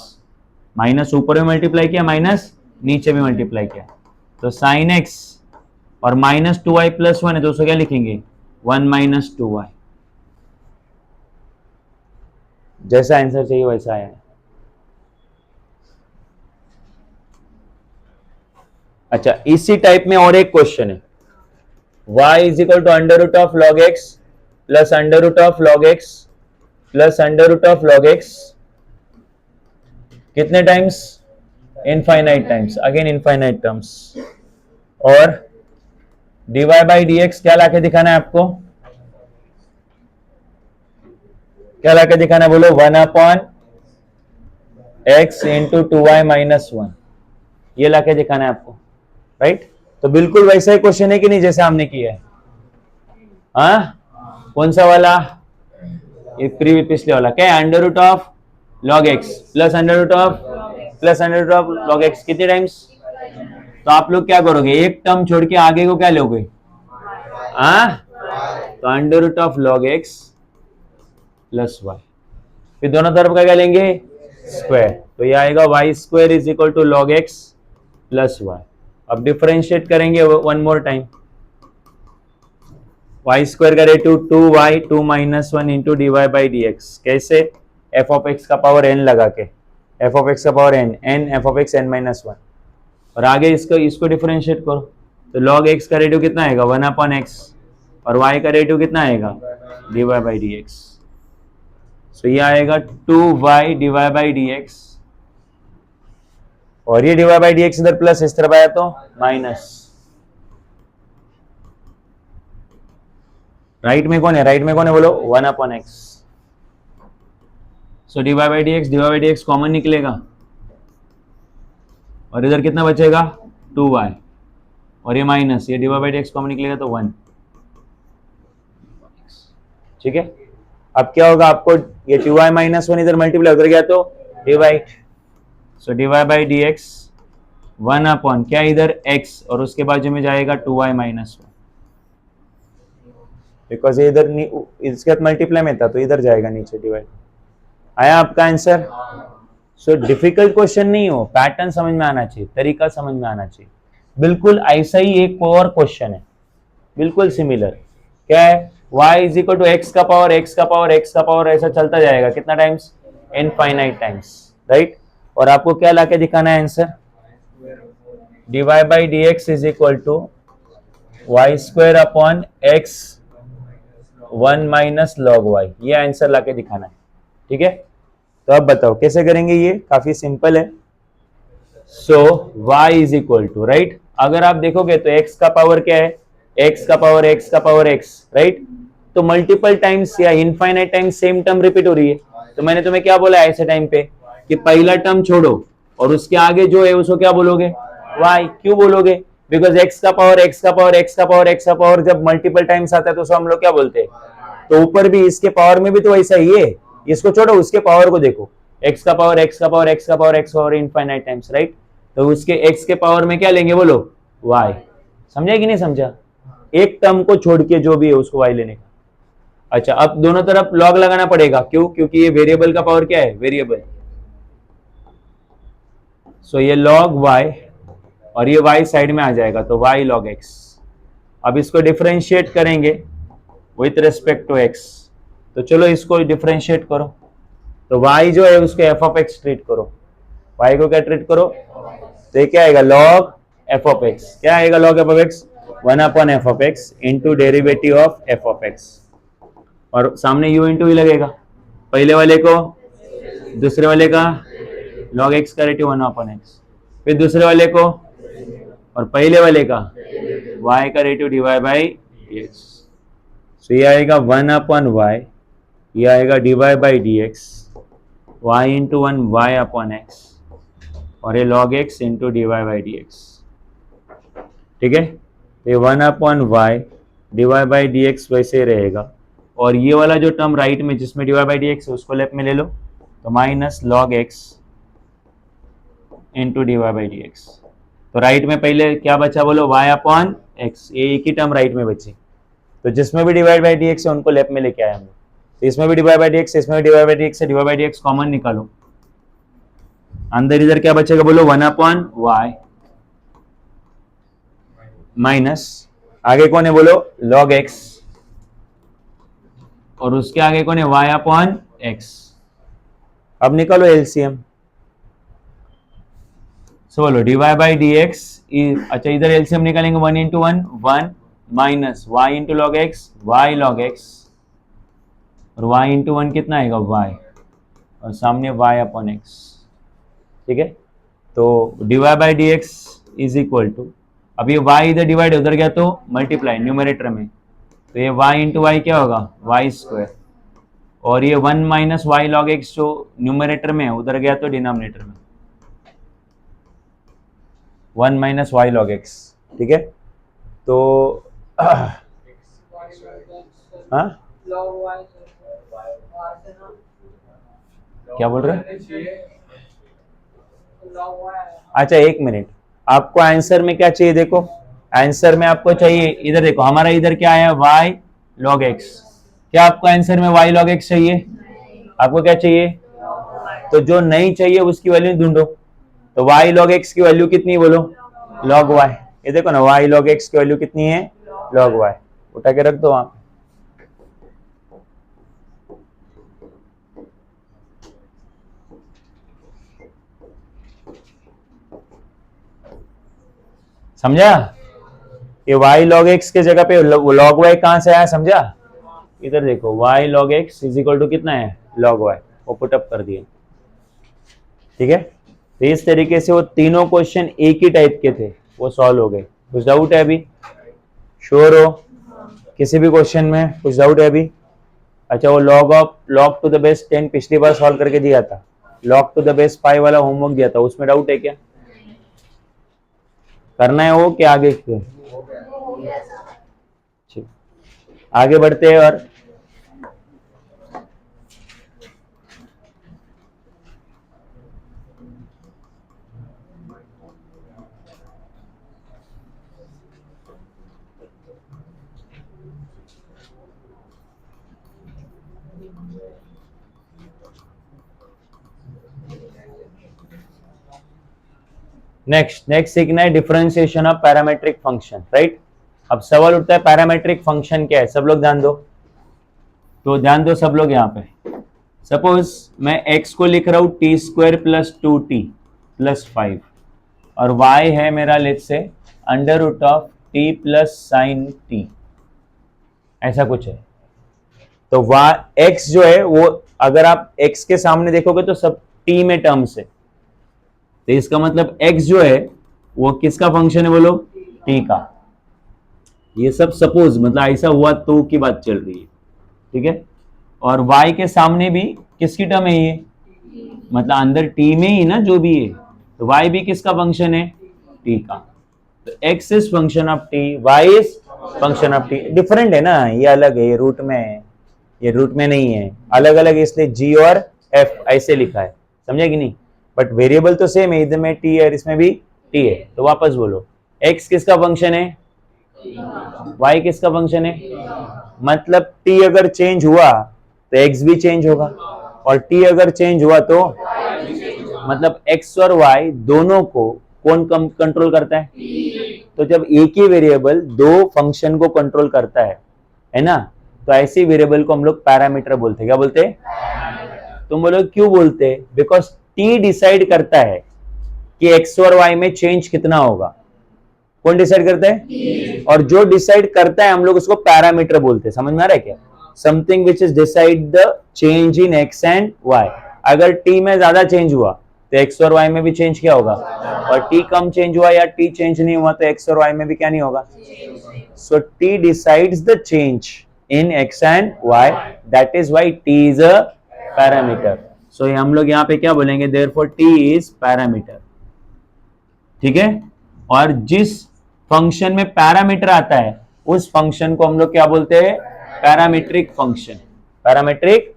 Speaker 1: माइनस ऊपर में मल्टीप्लाई किया, माइनस नीचे भी मल्टीप्लाई किया, तो साइन एक्स और माइनस 2y प्लस 1 है, तो उसको क्या लिखेंगे, 1 माइनस 2y। जैसा आंसर चाहिए वैसा आया। अच्छा, इसी टाइप में और एक क्वेश्चन है, y is equal to under root of log x plus under root of log x plus under root of log x, कितने times, infinite times, again infinite terms, और dy बाई डी एक्स क्या लाके दिखाना है आपको, क्या लाके दिखाना है बोलो, 1 upon x into 2y minus 1, ये लाके दिखाना है आपको, राइट। तो बिल्कुल वैसा ही क्वेश्चन है कि नहीं जैसे हमने किया है, हाँ कौन सा वाला, ये पिछले वाला क्या है, under root of log x plus under root of log x कितने टाइम्स। तो आप लोग क्या करोगे, एक टर्म छोड़ के आगे को क्या लोगे, तो under root of log x plus y, फिर दोनों तरफ का क्या लेंगे, स्क्वायर, तो ये आएगा y square is equal to log x plus y. अब डिफरेंशिएट करेंगे one more time, y square का रेट 2y 2 माइनस 1 into d y by d x, कैसे, एफ ऑफ एक्स का पावर n लगा के, एफ ऑफ एक्स का power n, n f of x n minus 1, और आगे इसको डिफरेंशिएट करो, तो log x का रेडियो कितना आएगा, 1 अपॉन एक्स, और y का रेडियो कितना आएगा, d y by d x. So ये आएगा 2y d y by d x, और ये d y by d x इधर प्लस, इस तरफ आया तो माइनस, राइट में कौन है, राइट में कौन है बोलो, 1 upon x. So d y by d x common निकलेगा, और इधर कितना बचेगा, 2y, और ये माइनस, ये d y by d x common निकलेगा तो 1, ठीक है। अब क्या होगा आपको, ये 2y माइनस 1 इधर मल्टीप्लाई उधर गया तो divide, so d y by d x 1 upon क्या इधर x, और उसके बाजू में जाएगा 2y माइनस 1, बिकॉज ये इधर इसके साथ मल्टीप्लाई में था तो इधर जाएगा नीचे डिवाइड। आया आपका आंसर। सो डिफिकल्ट क्वेश्चन नहीं हो, पैटर्न समझ में आना चाहिए, तरीका समझ में आना चाहिए। बिल्कुल ऐसा ही एक और क्वेश्चन है, बिल्कुल सिमिलर, क्या है, y is equal to x का पावर एक्स का पावर एक्स का पावर, ऐसा चलता जाएगा कितना टाइम्स, इनफाइनाइट टाइम्स, राइट। और आपको क्या लाके दिखाना है answer, dy by d x is equal to y square upon x 1 minus log y, ये आंसर लाके दिखाना है, ठीक है। तो अब बताओ कैसे करेंगे, ये काफी सिंपल है। So y is equal to, right, अगर आप देखोगे तो x का पावर क्या है, x का पावर x का पावर x, राइट। तो मल्टीपल टाइम्स या infinite times same term repeat हो रही है, तो मैंने तुम्हें क्या बोला ऐसे टाइम पे कि पहला टर्म छोड़ो और उसके आगे जो है उसको क्या बोलोगे, y, क्यों बोलोगे, बिकॉज x का पावर x का पावर x का पावर x का पावर जब मल्टीपल टाइम्स आता है तो उसको हम लोग क्या बोलते हैं, तो ऊपर भी इसके पावर में भी तो वैसा ही है, इसको छोड़ो उसके पावर को देखो, x का पावर x का पावर x का power x power infinite times, right. तो उसके x के पावर में क्या लेंगे बोलो, y, समझा कि नहीं समझा, एक टर्म को छोड़ के जो भी है उसको y लेने का। अच्छा, अब दोनों तरफ लॉग लगाना पड़ेगा, क्यों, क्योंकि ये वेरिएबल का पावर क्या है, वेरिएबल, सो ये log y और ये y साइड में आ जाएगा तो y log x। अब इसको डिफरेंशिएट करेंगे विथ रेस्पेक्ट टू x, तो चलो इसको डिफरेंशिएट करो, तो y जो है उसको f ऑफ x ट्रीट करो, y को क्या ट्रीट करो, तो ये क्या आएगा log f ऑफ x, क्या आएगा log f of x, 1 upon f of x into derivative of f of x, और सामने u इंटू ही लगेगा, पहले वाले को दूसरे वाले का log x का रेटिव 1 अपॉन x, फिर दूसरे वाले को और पहले वाले का y का रेटिव dy बाई dx। सो ये आएगा 1/y, ये आएगा dy by d x, y into 1 y upon x, और ये log x into dy by d x. ठीक है, तो ये 1/y dy by d x वैसे रहेगा, और ये वाला जो टर्म राइट में जिसमें dy बाई डी एक्स है उसको लेफ्ट में ले लो, तो minus log x into dy by d x. तो राइट में पहले क्या बचा बोलो, y अपॉन एक्स, ये एक ही टर्म राइट में बची, तो जिसमें भी डिवाइड बाई डी एक्स है उनको लेफ्ट में लेके आए हम लोग। तो इसमें भी डिवाइड बाई डी एक्स, इसमें भी डिवाइड बाई डी एक्स है, divide by d x common निकालो, अंदर इधर क्या बचेगा बोलो, 1/y माइनस आगे कौन है बोलो, log x, और उसके आगे कौन है, y अपॉन एक्स। अब निकालो एलसीएम, सो बोलो dy बाई डी एक्स, अच्छा इधर एलसीएम निकालेंगे, 1 into 1 1 minus y into log x, y log x, और y इंटू 1 कितना आएगा, y, और सामने y अपॉन एक्स। ठीक है, तो dy by d x is equal to, अब ये y इधर डिवाइड उधर गया तो मल्टीप्लाई न्यूमरेटर में, तो ये y इंटू वाई क्या होगा, y स्क्वायर, और ये 1 माइनस वाई लॉग एक्स जो न्यूमरेटर में है उधर गया तो डिनोमिनेटर में 1 माइनस वाई लॉग एक्स। ठीक है, तो हाँ क्या बोल रहे हैं, अच्छा एक मिनट, आपको आंसर में क्या चाहिए, देखो आंसर में आपको चाहिए, इधर देखो हमारा इधर क्या है, y log x, क्या आपको आंसर में y log x चाहिए, आपको क्या चाहिए, तो जो नहीं चाहिए उसकी वैल्यू ढूंढो, तो y log x की वैल्यू कितनी बोलो, log y, ये देखो ना y log x की वैल्यू कितनी है, log y, उठा के रख दो वहां। समझा, ये y log x के जगह पे log y कहां से आया, समझा, इधर देखो y log x is equal to कितना है, log y, वो पुटअप कर दिए। ठीक है, तो इस तरीके से वो तीनों क्वेश्चन एक ही टाइप के थे, वो सॉल्व हो गए। कुछ डाउट है अभी, श्योर हो किसी भी क्वेश्चन में, कुछ डाउट है अभी? अच्छा, वो log टू द बेस 10 पिछली बार सॉल्व करके दिया था, log टू द बेस 5 वाला होमवर्क दिया था, उसमें डाउट है क्या, करना है वो कि आगे क्यों? ठीक, आगे बढ़ते हैं। और नेक्स्ट सीखना है differentiation of parametric function, right. अब सवाल उठता है पैरामेट्रिक फंक्शन क्या है, सब लोग ध्यान दो, तो ध्यान दो सब लोग यहाँ पे। सपोज मैं x को लिख रहा हूं T square plus 2t plus 5, और y है मेरा let's say under root of t plus sine t, ऐसा कुछ है। तो x जो है वो अगर आप x के सामने देखोगे तो सब t में टर्म्स है, तो इसका मतलब x जो है वो किसका फंक्शन है बोलो, t का। ये सब सपोज मतलब ऐसा हुआ तो की बात चल रही है, ठीक है। और y के सामने भी किसकी टर्म है ये, मतलब अंदर t में ही ना जो भी है, तो y भी किसका फंक्शन है, t का। तो x is function of t, y is function of t। Different है ना, ये अलग है, ये रूट में है, ये रूट में नहीं है, अलग अलग, इसलिए g और f ऐसे लिखा है, समझे कि नहीं। बट वेरिएबल तो सेम है, इधर में t है और इसमें भी t है। तो वापस बोलो, x किसका फंक्शन है, y किसका फंक्शन है, मतलब t अगर चेंज हुआ तो x भी चेंज होगा, और t अगर चेंज हुआ तो मतलब x और y दोनों को कौन कंट्रोल करता है, तो जब एक ही वेरिएबल दो फंक्शन को कंट्रोल करता है ना, तो ऐसे वेरिएबल को हम लोग पैरामीटर बोलते हैं। क्या बोलते हैं, तुम बोलो क्यों बोलते हैं, बिकॉज t डिसाइड करता है कि x और y में चेंज कितना होगा। कौन डिसाइड करता है, और जो डिसाइड करता है हम लोग उसको पैरामीटर बोलते हैं। समझ में आ रहा है क्या, something which is decide the change in x and y। अगर t में ज्यादा चेंज हुआ तो x और y में भी चेंज क्या होगा, और t कम चेंज हुआ या t चेंज नहीं हुआ तो x और y में भी क्या नहीं होगा। So t decides the change in x and y, that is why t is a parameter. So हम लोग यहाँ पे क्या बोलेंगे, देयरफॉर t इज पैरामीटर, ठीक है। और जिस फंक्शन में पैरामीटर आता है उस फंक्शन को हम लोग क्या बोलते हैं, पैरामीट्रिक फंक्शन, पैरामीट्रिक।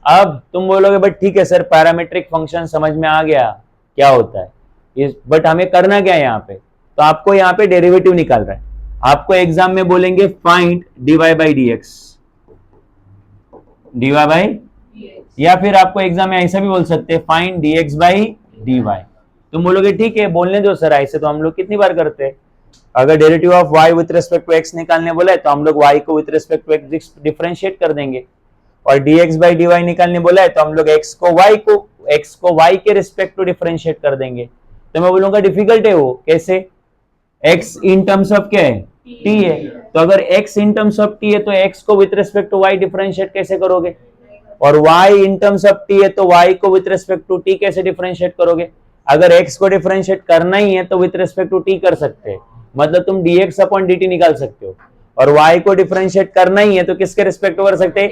Speaker 1: अब तुम बोलोगे बट ठीक है सर पैरामीट्रिक फंक्शन समझ में आ गया क्या होता है ये, बट हमें करना क्या है यहाँ पे, तो आपको यहाँ पे डेरिवेटिव निकाल रहा है। आपको एग्जाम में बोलेंगे find dy by dx, dy by, या फिर आपको एग्जाम में ऐसा भी बोल सकते हैं फाइंड dx बाई dy। तुम बोलोगे ठीक है बोलने दो सर, ऐसे तो हम लोग कितनी बार करते हैं। अगर derivative of y with respect to x निकालने बोला है तो हम लोग y को with respect to x differentiate कर देंगे, और dx बाई dy निकालने बोला है तो हम लोग x को y के रिस्पेक्ट टू डिफरेंशिएट कर देंगे। तो मैं बोलूंगा डिफिकल्ट है वो, कैसे, x इन टर्म्स ऑफ क्या है, t है, तो अगर x in terms of t है तो x को with respect to y differentiate कैसे करोगे, और y in terms of t है तो y को विथ रिस्पेक्ट टू t कैसे डिफरेंशिएट करोगे। अगर x को डिफरेंशिएट करना ही है तो विथ रिस्पेक्ट टू t कर सकते हैं, मतलब तुम dx अपॉन dt निकाल सकते हो, और y को डिफरेंशिएट करना ही है तो किसके रिस्पेक्ट कर सकते हैं,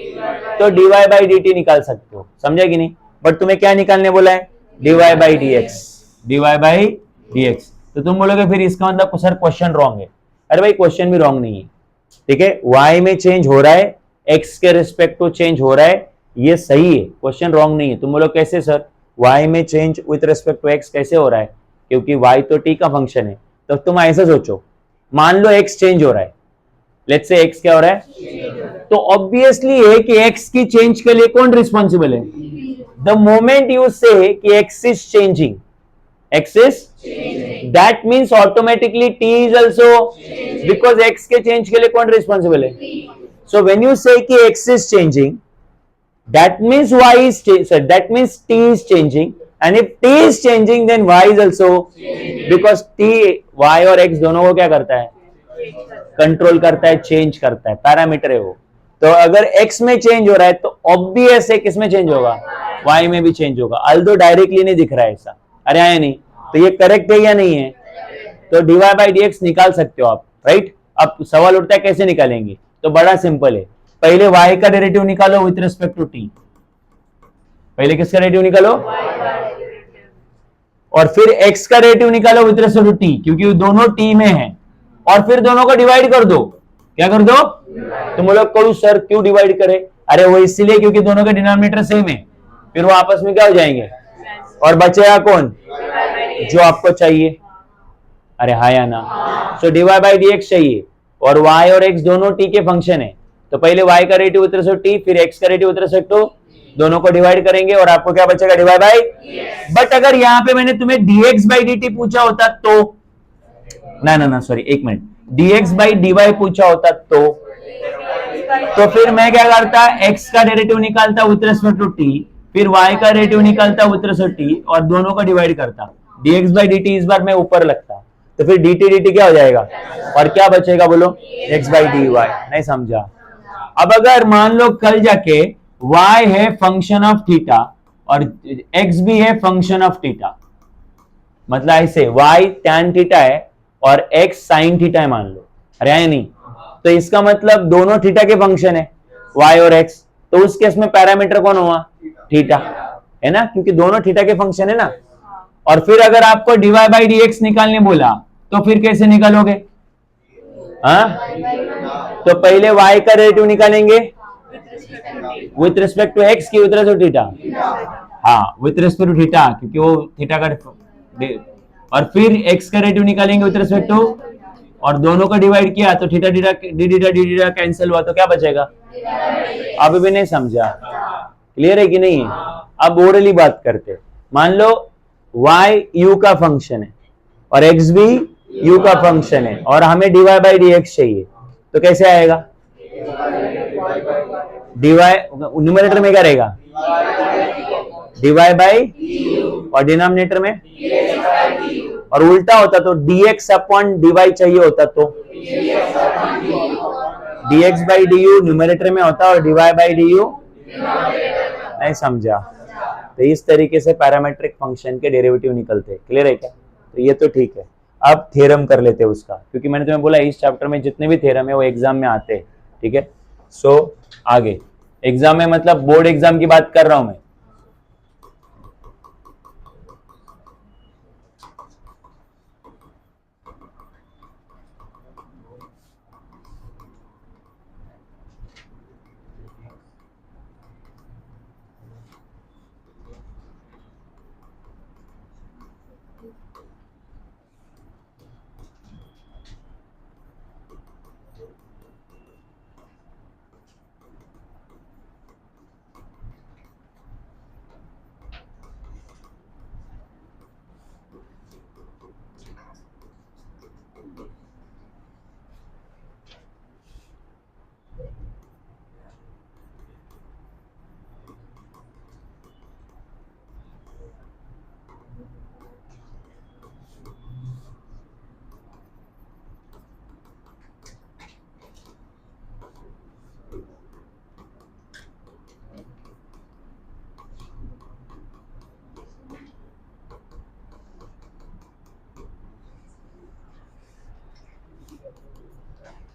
Speaker 1: तो dy बाई dt निकाल सकते हो, समझा कि नहीं। बट तुम्हें क्या निकालने बोला है, dy by dx, dy by dx। तो तुम बोलोगे फिर इसका मतलब सर क्वेश्चन रॉन्ग है। अरे भाई क्वेश्चन भी रॉन्ग नहीं है, ठीक है, y में चेंज हो रहा है, x के रिस्पेक्ट टू चेंज हो रहा है, ये सही है, क्वेश्चन रॉन्ग नहीं है। तुम बोलो कैसे सर, y में change with respect to x कैसे हो रहा है, क्योंकि y तो t का फंक्शन है। तो तुम ऐसे सोचो, मान लो x चेंज हो रहा है, लेट्स से x क्या हो रहा है, तो ऑब्वियसली है कि x की चेंज के लिए कौन रिस्पॉन्सिबल है, द मोमेंट यू से कि x is changing, x is, that means automatically t is also, because x के चेंज के लिए कौन रिस्पॉन्सिबल है। सो व्हेन यू से कि x is changing, that means y is that means t is changing, and if t is changing then y is also, because t, y और x दोनों को क्या करता है, कंट्रोल करता है, चेंज करता है, पैरामीटर है वो। तो अगर x में चेंज हो रहा है तो ऑब्वियस है किस में चेंज होगा, y में भी चेंज होगा, अल्दो डायरेक्टली नहीं दिख रहा है ऐसा। अरे आया नहीं, तो ये करेक्ट है या नहीं है, तो dy बाई dx निकाल सकते हो आप, राइट। अब सवाल उठता है कैसे निकालेंगे, तो बड़ा सिंपल है, पहले y का डेरिवेटिव निकालो विथ रिस्पेक्ट टू t, पहले किसका डेरिवेटिव निकालो, और फिर x का डेरिवेटिव निकालो विथ रिस्पेक्ट टू t, क्योंकि दोनों t में है, और फिर दोनों को डिवाइड कर दो, क्या कर दो, तुम लोग कहो सर क्यों डिवाइड करे, अरे वो इसलिए क्योंकि दोनों के डिनोमिनेटर सेम है, फिर वो आपस में क्या हो जाएंगे, और बचेगा कौन, जो आपको चाहिए, अरे हाँ या ना। सो dy बाई dx चाहिए, और y और x दोनों t के फंक्शन है, तो पहले y का derivative with respect to t, फिर x का डेरिवेटिव विथ रिस्पेक्ट टू, दोनों को डिवाइड करेंगे और आपको क्या बचेगा, dy बाई। बट अगर यहाँ पे मैंने तुम्हें dx बाई dt पूछा होता तो, ना सॉरी एक मिनट, dx बाई dy पूछा होता तो फिर मैं क्या करता, x का डेरिवेटिव निकालता विथ रिस्पेक्ट टू t, फिर y का डेरिवेटिव निकालता विथ रिस्पेक्ट टू t, और दोनों का डिवाइड करता, dx बाई dt इस बार मैं ऊपर लगता, तो फिर dt क्या हो जाएगा, और क्या बचेगा बोलो, x बाई dy। नहीं समझा। अब अगर मान लो कल जाके y है फंक्शन ऑफ थीटा और x भी है फंक्शन ऑफ थीटा, मतलब ऐसे y tan थीटा है और x sin थीटा है मान लो, अरे है नहीं, तो इसका मतलब दोनों थीटा के फंक्शन है y और x, तो उस केस में पैरामीटर कौन हुआ, थीटा है ना, क्योंकि दोनों थीटा के फंक्शन है ना। और फिर अगर आपको dy बाई dx निकालने बोला तो फिर कैसे निकालोगे, हाँ, तो पहले y का डेरिवेटिव निकालेंगे विथ रिस्पेक्ट टू x की विथ रिस्पेक्ट टू थीटा, हाँ विथ रिस्पेक्ट टू थीटा, क्योंकि वो थीटा का, और फिर x का डेरिवेटिव निकालेंगे विथ रिस्पेक्ट टू, और दोनों को डिवाइड किया तो थीटा थीटा कैंसिल हुआ, तो क्या बचेगा, अभी भी नहीं समझा, क्लियर है कि नहीं है। अब ओरली बात करते, मान लो y u का फंक्शन है और x भी u का फंक्शन है, और हमें dy बाई dx चाहिए, तो कैसे आएगा, dy न्यूमरेटर में क्या रहेगा, dy बाई, और डिनोमिनेटर में, और उल्टा होता तो dx अपॉन dy चाहिए होता, तो dx बाई du न्यूमरेटर में होता और dy बाई du, नहीं समझा। तो इस तरीके से पैरामेट्रिक फंक्शन के डेरिवेटिव निकलते, क्लियर है क्या, तो ये तो ठीक है। अब थ्योरम कर लेते हैं उसका, क्योंकि मैंने तुम्हें बोला इस चैप्टर में जितने भी थ्योरम है वो एग्जाम में आते हैं, ठीक है। सो आगे एग्जाम में, मतलब बोर्ड एग्जाम की बात कर रहा हूं मैं।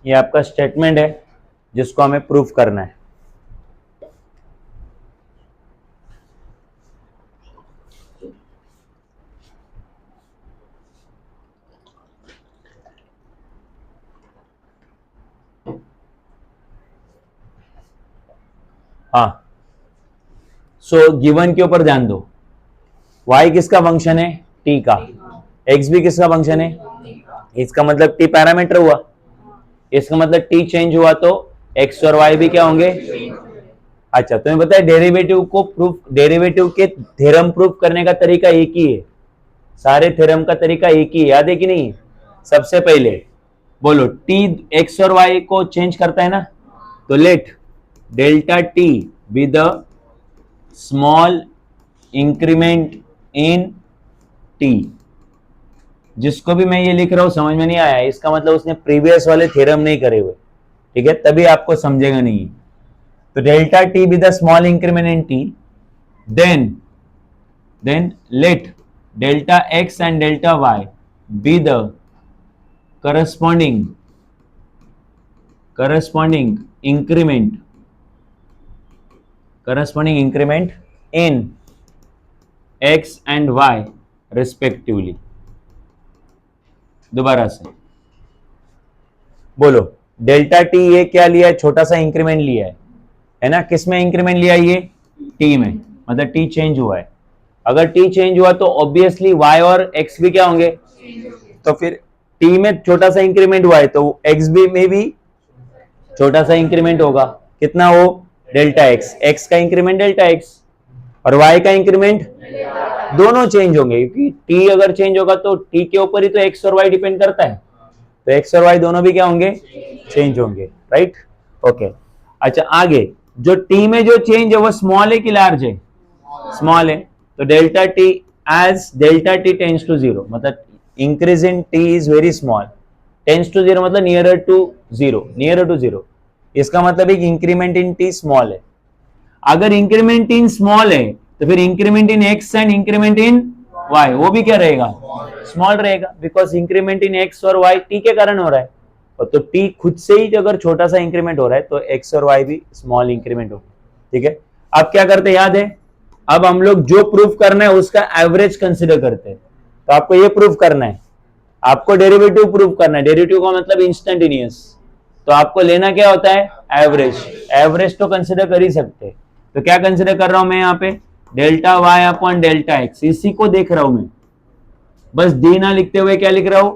Speaker 1: ये आपका स्टेटमेंट है जिसको हमें प्रूफ करना है। हाँ, सो गिवन के ऊपर ध्यान दो। y किसका फंक्शन है? t का। x भी किसका फंक्शन है? इसका मतलब t पैरामीटर हुआ, इसका मतलब t चेंज हुआ तो x और y भी क्या होंगे? अच्छा, तुम्हें पता है डेरिवेटिव को प्रूफ, डेरिवेटिव के थ्योरम प्रूफ करने का तरीका एक ही है, सारे थ्योरम का तरीका एक ही है, याद है कि नहीं? सबसे पहले बोलो t x और y को चेंज करता है ना, तो let delta t be the small increment in t। जिसको भी मैं ये लिख रहा हूं समझ में नहीं आया, इसका मतलब उसने प्रीवियस वाले थ्योरम नहीं करे हुए, ठीक है? तभी आपको समझेगा नहीं। तो delta t be the small increment in t, then let delta x and delta y be the corresponding increment in x and y respectively। दोबारा से बोलो, डेल्टा टी ये क्या लिया है? छोटा सा इंक्रीमेंट लिया है ना? किस में इंक्रीमेंट लिया? ये टी में, मतलब टी चेंज हुआ है। अगर टी चेंज हुआ तो ऑब्वियसली y और x भी क्या होंगे? तो फिर t में छोटा सा इंक्रीमेंट हुआ है तो x भी में भी छोटा सा इंक्रीमेंट होगा। कितना हो? डेल्टा x, x का इंक्रीमेंट डेल्टा x और y का इंक्रीमेंट, दोनों चेंज होंगे, क्योंकि t अगर चेंज होगा तो t के ऊपर ही तो x और y डिपेंड करता है, तो x और y दोनों भी क्या होंगे? चेंज होंगे, राइट? ओके, अच्छा आगे, जो t में जो चेंज है वो स्मॉल है कि लार्ज है? स्मॉल है, तो delta t as delta t tends to zero, मतलब increase in t is very small, tends to zero मतलब नियरर टू जीरो, इसका मतलब एक इंक्रीमेंट इन t स्मॉल है। अगर इंक्रीमेंट इन स्मॉल है तो फिर increment in x and increment in y वो भी क्या रहेगा? स्मॉल रहेगा, बिकॉज इंक्रीमेंट इन x और y t के कारण हो रहा है, और तो t खुद से ही अगर छोटा सा इंक्रीमेंट हो रहा है तो x और y भी स्मॉल इंक्रीमेंट होगा, ठीक है? अब क्या करते हैं याद है? अब हम लोग जो प्रूफ करना है उसका एवरेज कंसिडर करते हैं। तो आपको ये प्रूफ करना है, आपको डेरिवेटिव प्रूफ करना है, डेरिवेटिव का मतलब इंस्टेंटेनियस, तो आपको लेना क्या होता है? एवरेज। एवरेज तो कंसिडर कर ही सकते हैं, तो क्या कंसिडर कर रहा हूं मैं यहाँ पे? Delta y upon delta x, इसी को देख रहा हूं मैं, बस डी ना लिखते हुए क्या लिख रहा हूं?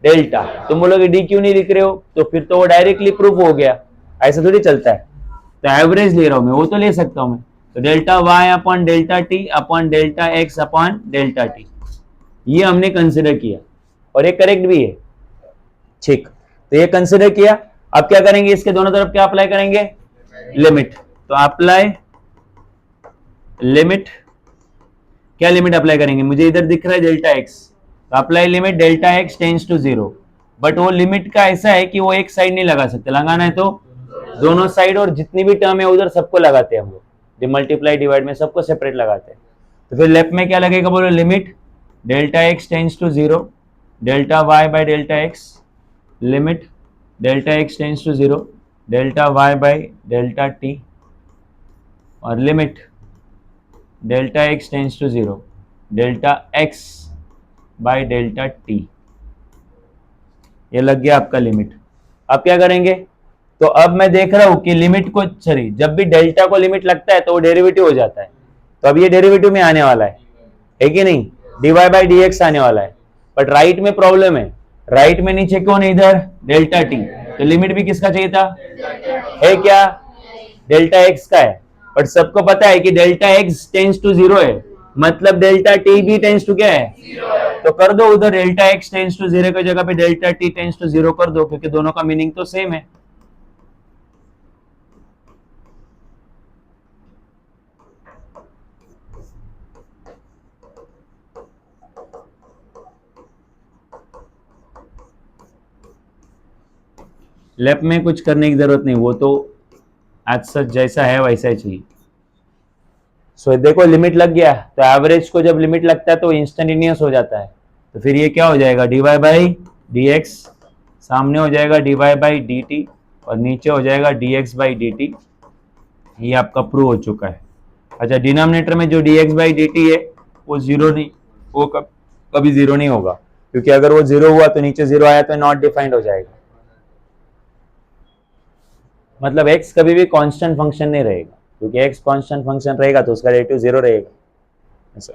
Speaker 1: डेल्टा। तुम बोलोगे डी क्यों नहीं लिख रहे हो? तो फिर तो वो डायरेक्टली प्रूफ हो गया, ऐसा थोड़ी चलता है, तो एवरेज ले रहा हूं मैं, वो तो ले सकता हूं मैं। तो delta y upon delta t upon delta x upon delta t, ये हमने कंसिडर किया और ये करेक्ट भी है, ठीक? तो ये कंसिडर किया। अब क्या करेंगे? इसके दोनों तरफ क्या अप्लाई करेंगे? लिमिट। तो अप्लाई लिमिट, क्या लिमिट अप्लाई करेंगे? मुझे इधर दिख रहा है डेल्टा एक्स, तो apply limit delta x tends to zero, but वो लिमिट का ऐसा है कि वो एक साइड नहीं लगा सकते, लगाना है तो दोनों साइड, और जितनी भी टर्म है उधर सबको लगाते हैं हम लोग, मल्टीप्लाई डिवाइड में सबको सेपरेट लगाते हैं। तो फिर लेफ्ट में क्या लगेगा? बोलो, limit delta x tends to zero delta y by delta x, limit delta x tends to zero delta y by delta t और limit delta x tends to zero delta x by delta t. ये लग गया आपका limit. अब क्या करेंगे, तो अब मैं देख रहा हूं कि लिमिट को, सॉरी, जब भी डेल्टा को लिमिट लगता है तो वो डेरिवेटिव हो जाता है। तो अब ये डेरिवेटिव में आने वाला है कि नहीं, dy बाई डी एक्स आने वाला है। बट राइट में प्रॉब्लम है, राइट में नीचे कौन है, इधर डेल्टा टी, तो लिमिट भी किसका चाहिए था, है क्या, डेल्टा एक्स का है। बट सबको पता है कि delta x tends to zero है, मतलब डेल्टा टी भी टेंस टू क्या है, तो कर दो उधर delta x tends to zero की जगह पे delta t tends to zero कर दो, क्योंकि दोनों का मीनिंग तो सेम है। लैब में कुछ करने की जरूरत नहीं, वो तो आज सच जैसा है वैसा ही चाहिए। सो देखो लिमिट लग गया, तो एवरेज को जब लिमिट लगता है तो इंस्टेंटेनियस हो जाता है। तो फिर ये क्या हो जाएगा, d y by d x, सामने हो जाएगा d y by d t और नीचे हो जाएगा d x by d t. ये आपका प्रूव हो चुका है। अच्छा, डिनोमिनेटर में जो D x by d T है वो जीरो नहीं, वो कभी जीरो नहीं होगा, क्योंकि अगर वो जीरो हुआ तो नीचे जीरो आया तो नॉट डिफाइंड हो जाएगा। मतलब x कभी भी कांस्टेंट फंक्शन नहीं रहेगा, क्योंकि x कांस्टेंट फंक्शन रहेगा तो उसका डेरिवेटिव जीरो रहेगा। ऐसा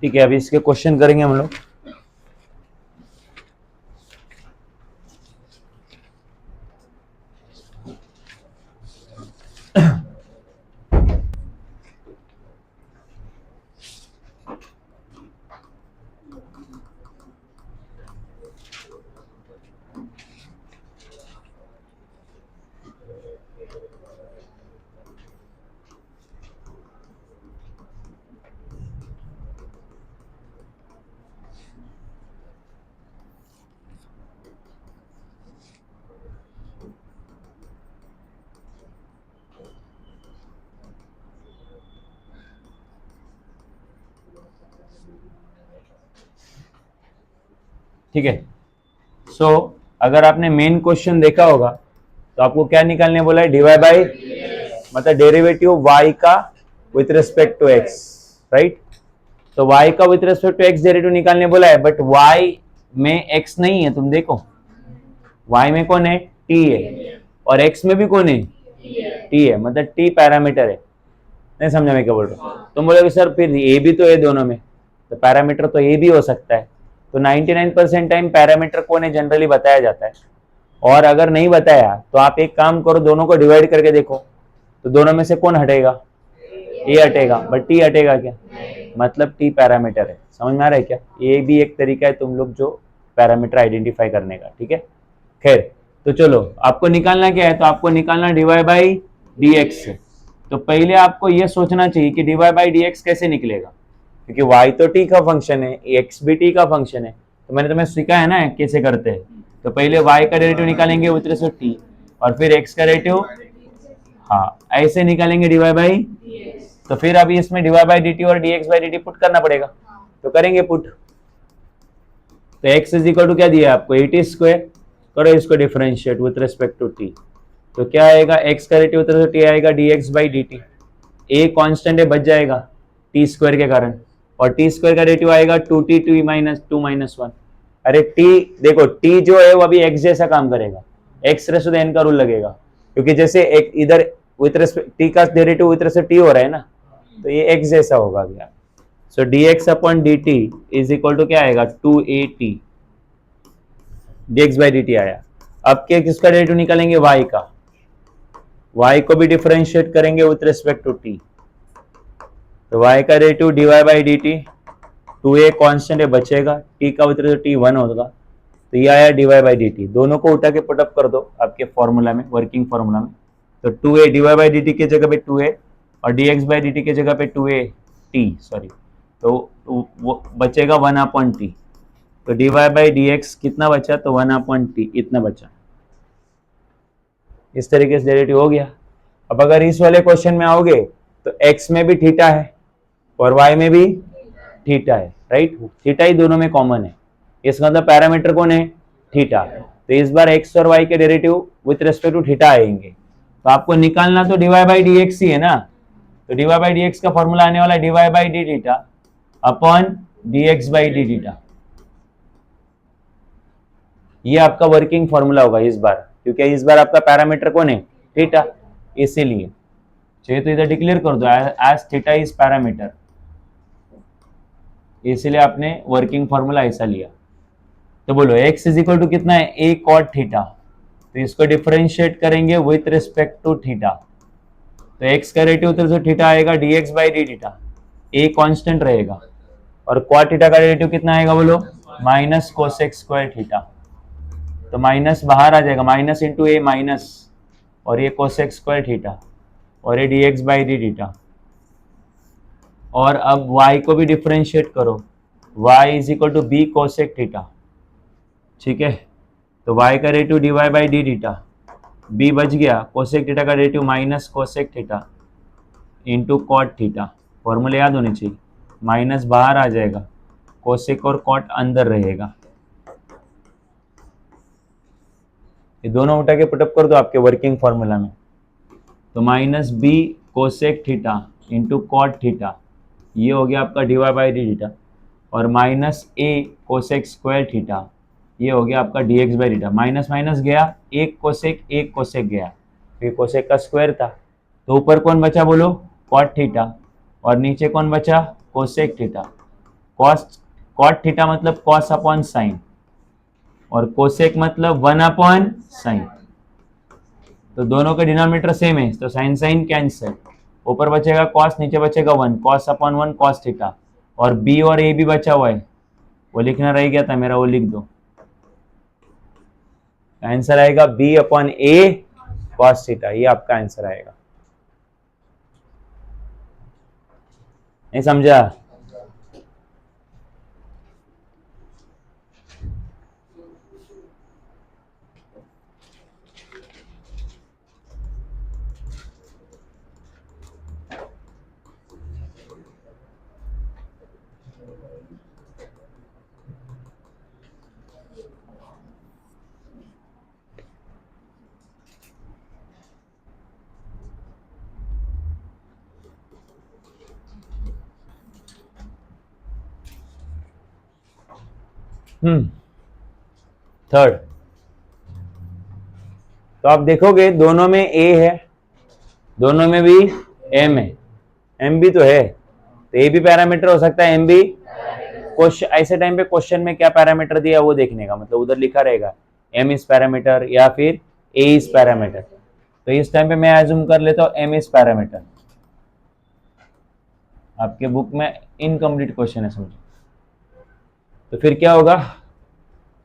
Speaker 1: ठीक है, अभी इसके क्वेश्चन करेंगे हम लोग। ठीक है, सो अगर आपने मेन क्वेश्चन देखा होगा तो आपको क्या निकालने बोला है, डीवाई बाई, मतलब डेरिवेटिव y का with respect to x, right. तो y का with respect to x derivative निकालने बोला है, बट y में x नहीं है, तुम देखो y में कौन है, t है, और x में भी कौन है, t है, मतलब t पैरामीटर है। नहीं समझा मैं क्या बोल रहा हूँ, तुम बोलोगे सर फिर a भी तो है दोनों में, तो पैरामीटर तो a भी हो सकता है। तो 99% टाइम पैरामीटर कौन है जनरली बताया जाता है, और अगर नहीं बताया तो आप एक काम करो, दोनों को डिवाइड करके देखो, तो दोनों में से कौन हटेगा, ए हटेगा, बट टी हटेगा क्या, मतलब टी पैरामीटर है। समझ में आ रहा है क्या, ये भी एक तरीका है तुम लोग जो पैरामीटर आइडेंटिफाई करने का, ठीक है। खैर, तो चलो आपको निकालना क्या है, तो आपको निकालना डीवाई बाई डी एक्स। तो पहले आपको यह सोचना चाहिए कि डीवाई बाई डी एक्स कैसे निकलेगा, क्योंकि y तो t का फंक्शन है, x भी t का फंक्शन है, तो मैंने तुम्हें सिखाया ना कैसे करते हैं। तो पहले y का डेरिवेटिव निकालेंगे विद रिस्पेक्ट t, और फिर x का डेरिवेटिव हाँ, ऐसे निकालेंगे dy बाई, तो फिर अभी इसमें dy बाई dt और dx बाई dt पुट करना पड़ेगा, तो करेंगे पुट। तो x इज इक्वल टू क्या दिया आपको 80 स्क्वायर, करो इसको differentiate with respect to t, तो क्या आएगा x का रेटिव तरह से t आएगा dx by dt, a constant है बच जाएगा t स्क्वायर के कारण, और t स्क्वायर का रेटिव आएगा 2t 2 माइनस 1। अरे t देखो t जो है वो अभी x जैसा काम करेगा, x रेस टू n का रूल लगेगा, क्योंकि जैसे एक इधर विथ रेस्पेक्ट t का डेरिवेटिव विथ रेस्पेक्ट t हो रहा है ना, तो ये x जैसा होगा अभी। So dx upon dt is equal to क्या आएगा 2at, dx बाई dt आया। अब क्या किसका डेरिवेटिव निकालेंगे y का, y को भी डिफरेंशिएट करेंगे विथ रिस्पेक्ट टू t, तो y का derivative dy by dt, 2a constant है बचेगा, t का विथ रिस्पेक्ट t 1 होगा, तो ये आया dy बाई dt। दोनों को उठा के पुटअप कर दो आपके फॉर्मूला में, वर्किंग फॉर्मूला में, तो 2a dy बाई dt की जगह पे 2a और dx बाई dt की जगह पे 2a t सॉरी, तो वो बचेगा 1 अपॉन टी, तो dy बाई dx कितना बचा, तो 1 अपॉन टी इतना बचा। इस तरीके से डेरिवेटिव हो गया। अब अगर इस वाले क्वेश्चन में आओगे तो x में भी थीटा है और y में भी थीटा है, राइट, थीटा ही दोनों में कॉमन है, इसका मतलब पैरामीटर कौन है, थीटा। तो इस बार x और y के derivative with respect to theta आएंगे, तो आपको निकालना तो dy बाई dx ही है ना, तो dy बाई dx का फॉर्मूला आने वाला है dy by d theta upon dx by d theta, ये आपका वर्किंग फॉर्मूला होगा इस बार, क्योंकि इस बार आपका पैरामीटर कौन है, थीटा, इसीलिए चाहिए तो इधर डिक्लेयर कर दो एज थीटा इज पैरामीटर, इसीलिए आपने वर्किंग फॉर्मूला ऐसा लिया। तो बोलो x इज इक्वल टू कितना है, a cot थीटा, तो इसको डिफरेंशिएट करेंगे विथ रिस्पेक्ट टू थीटा, तो x का रेटिव तो थीटा आएगा dx by d theta, a constant रहेगा, और cot थीटा का रेटिव कितना आएगा बोलो, माइनस कोसेक स्क्वायर थीटा, तो माइनस बाहर आ जाएगा, माइनस इंटू ए माइनस, और ये कोसेक स्क्वायर थीटा, और ये dx बाई डी थीटा, और अब y को भी डिफरेंशिएट करो, y is equal to b cosec theta, ठीक है, तो y का रेटिव dy by d theta, b बच गया, कोसेक थीटा का रेटिव minus cosec theta into cot theta, फॉर्मूले याद होने चाहिए, माइनस बाहर आ जाएगा, कोसेक और कॉट अंदर रहेगा, ये दोनों उठा के पुटअप कर दो आपके वर्किंग फॉर्मूला में, तो minus b cosec theta into cot theta, ये हो गया आपका dy बाई डी थीटा, और minus a cosec square theta, ये हो गया आपका dx by theta, minus minus गया, एक कोसेक गया, फिर कोसेक का स्क्वायर था, तो ऊपर कौन बचा बोलो, कॉट थीटा, और नीचे कौन बचा, कोसेक थीटा, कॉट थीटा मतलब कॉस अपॉन साइन, और कोसेक मतलब 1 अपॉन साइन, तो दोनों का डिनोमिनेटर सेम है, तो साइन साइन कैंसिल, ऊपर बचेगा कॉस, नीचे बचेगा 1, कॉस अपॉन 1 कॉस थीटा, और बी और ए भी बचा हुआ है, वो लिखना रह गया था मेरा, वो लिख दो, आंसर आएगा बी अपॉन ए कॉस थीटा, ये आपका आंसर आएगा। नहीं समझा, थर्ड, तो आप देखोगे दोनों में ए है, दोनों में भी एम है, एम भी तो है, तो ए भी पैरामीटर हो सकता है, एम भी, क्वेश्चन ऐसे टाइम पे क्वेश्चन में क्या पैरामीटर दिया वो देखने का, मतलब उधर लिखा रहेगा एम इज पैरामीटर या फिर ए इज पैरामीटर, तो इस टाइम पे मैं एज्यूम कर लेता हूँ एम इज पैरामीटर, आपके बुक में इनकम्प्लीट क्वेश्चन है समझो, तो फिर क्या होगा,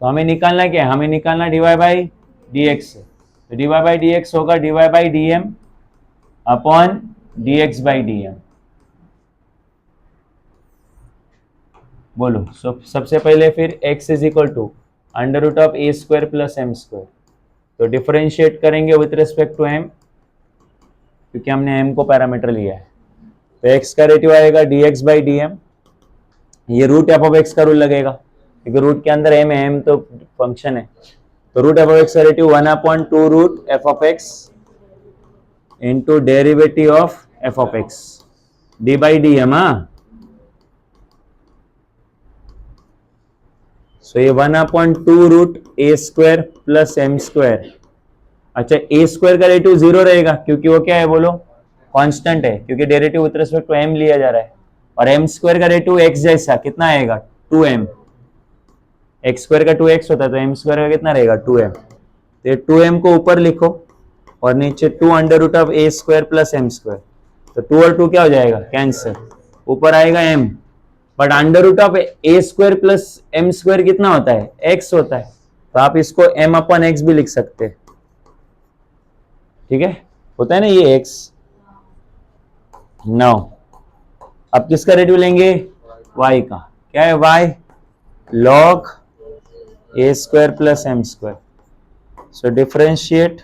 Speaker 1: तो हमें निकालना क्या है, हमें निकालना dy बाई डी एक्स से, तो dy बाई डी एक्स होगा dy by d m upon d x by d m, बोलो सबसे पहले फिर x is equal to under root of a square plus m square, तो डिफरेंशिएट करेंगे with respect to m, क्योंकि हमने m को पैरामीटर लिया है। तो x का डेरिवेटिव आएगा dx बाई dm, ये रूट एफ ऑफ एक्स का रूल लगेगा क्योंकि रूट के अंदर m है, m तो फंक्शन है। तो रूट एफ ऑफ एक्स का derivative 1/2 root f of x into derivative of f of x d by d m. So ये 1/2 root a square plus m square. अच्छा, ए स्क्वायर का derivative 0 रहेगा क्योंकि वो क्या है बोलो, कांस्टेंट है, क्योंकि derivative with respect to m लिया जा रहा है। और एम स्क्वायर का डेरिवेटिव एक्स जैसा कितना आएगा, 2m। एक्स स्क्वायर का 2x होता है तो एम स्क्वायर का कितना रहेगा, 2m। तो ये 2m को ऊपर लिखो और नीचे 2 under root of a square plus m square. तो 2 और 2 क्या हो जाएगा, कैंसर। ऊपर आएगा m, but under root of a square plus m square कितना होता है, x होता है। तो आप इसको m/x भी लिख सकते हैं, ठीक है, होता है ना ये x। नाउ अब किसका डेरिवेटिव लेंगे, y का। क्या है y, log a square plus m square. So differentiate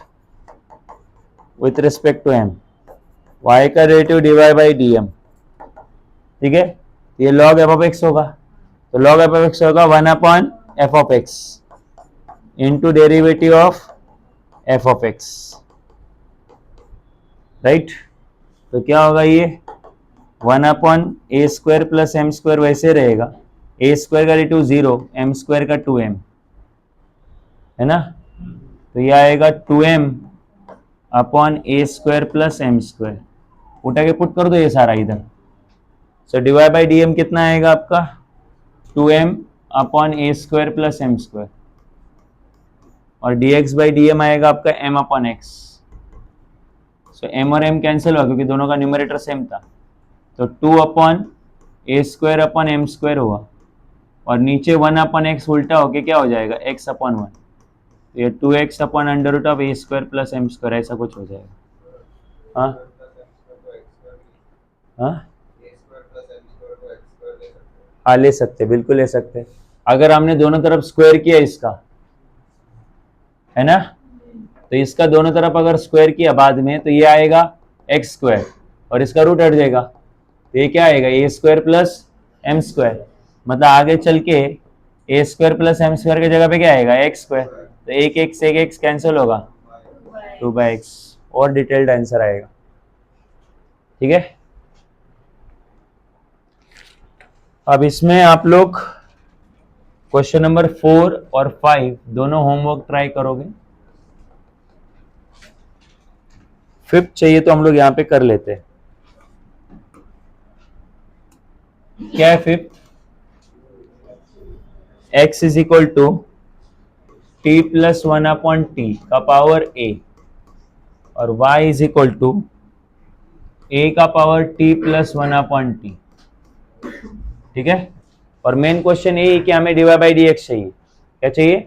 Speaker 1: with respect to m, y का डेरिवेटिव dy बाई dm, ठीक है। ये log f ऑफ x होगा, तो log f ऑफ x होगा 1/f of x into derivative of f of x, right. तो क्या होगा ये 1/a square plus m square वैसे रहेगा, a स्क्वायर का डेरिवेटिव 0, m स्क्वायर का 2m है ना। तो ये आएगा 2m upon a square plus m square. उठा के पुट कर दो ये सारा इधर। So divide by d m कितना आएगा आपका, 2m upon a square plus m square, और dx बाई डी एम आएगा आपका m/x। सो m और m कैंसिल हुआ क्योंकि दोनों का न्यूमरेटर सेम था, तो 2/a square upon M square हुआ, और नीचे 1/x उल्टा होके क्या हो जाएगा, x/1। तो ये 2x upon under root of a square plus m square ऐसा कुछ हो जाएगा। हाँ हाँ हाँ, ले सकते, बिल्कुल ले सकते। अगर हमने दोनों तरफ स्क्वायर किया इसका, है ना, तो इसका दोनों तरफ अगर स्क्वायर किया बाद में तो ये आएगा एक्स स्क्वायर और इसका रूट हट जाएगा, तो ये क्या आएगा, ए स्क्वायर प्लस एम स्क्वायर। मतलब आगे चल के ए स्क्वायर प्लस एम स्क्वायर की जगह पे क्या आएगा, एक्स स्क्वायर। तो एक एक्स कैंसिल होगा, 2/x, और डिटेल्ड आंसर आएगा, ठीक है। अब इसमें आप लोग क्वेश्चन नंबर 4 और 5 दोनों होमवर्क ट्राई करोगे। 5th चाहिए तो हम लोग यहां पे कर लेते हैं। क्या है 5th, x is equal to t plus 1/t का पावर a, और y is equal to a का पावर t प्लस 1/t, ठीक है। और मेन क्वेश्चन यही है कि हमें dy बाई डी एक्स चाहिए। क्या चाहिए,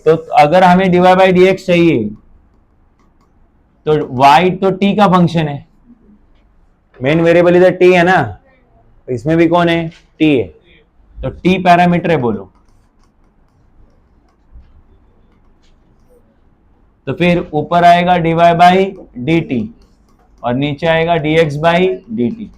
Speaker 1: तो अगर हमें dy बाई डी एक्स चाहिए तो y तो t का फंक्शन है, मेन वेरिएबल इधर t है ना, तो इसमें भी कौन है, t है, तो t पैरामीटर है बोलो। तो फिर ऊपर आएगा dy बाई डी टी और नीचे आएगा dx बाई डी टी।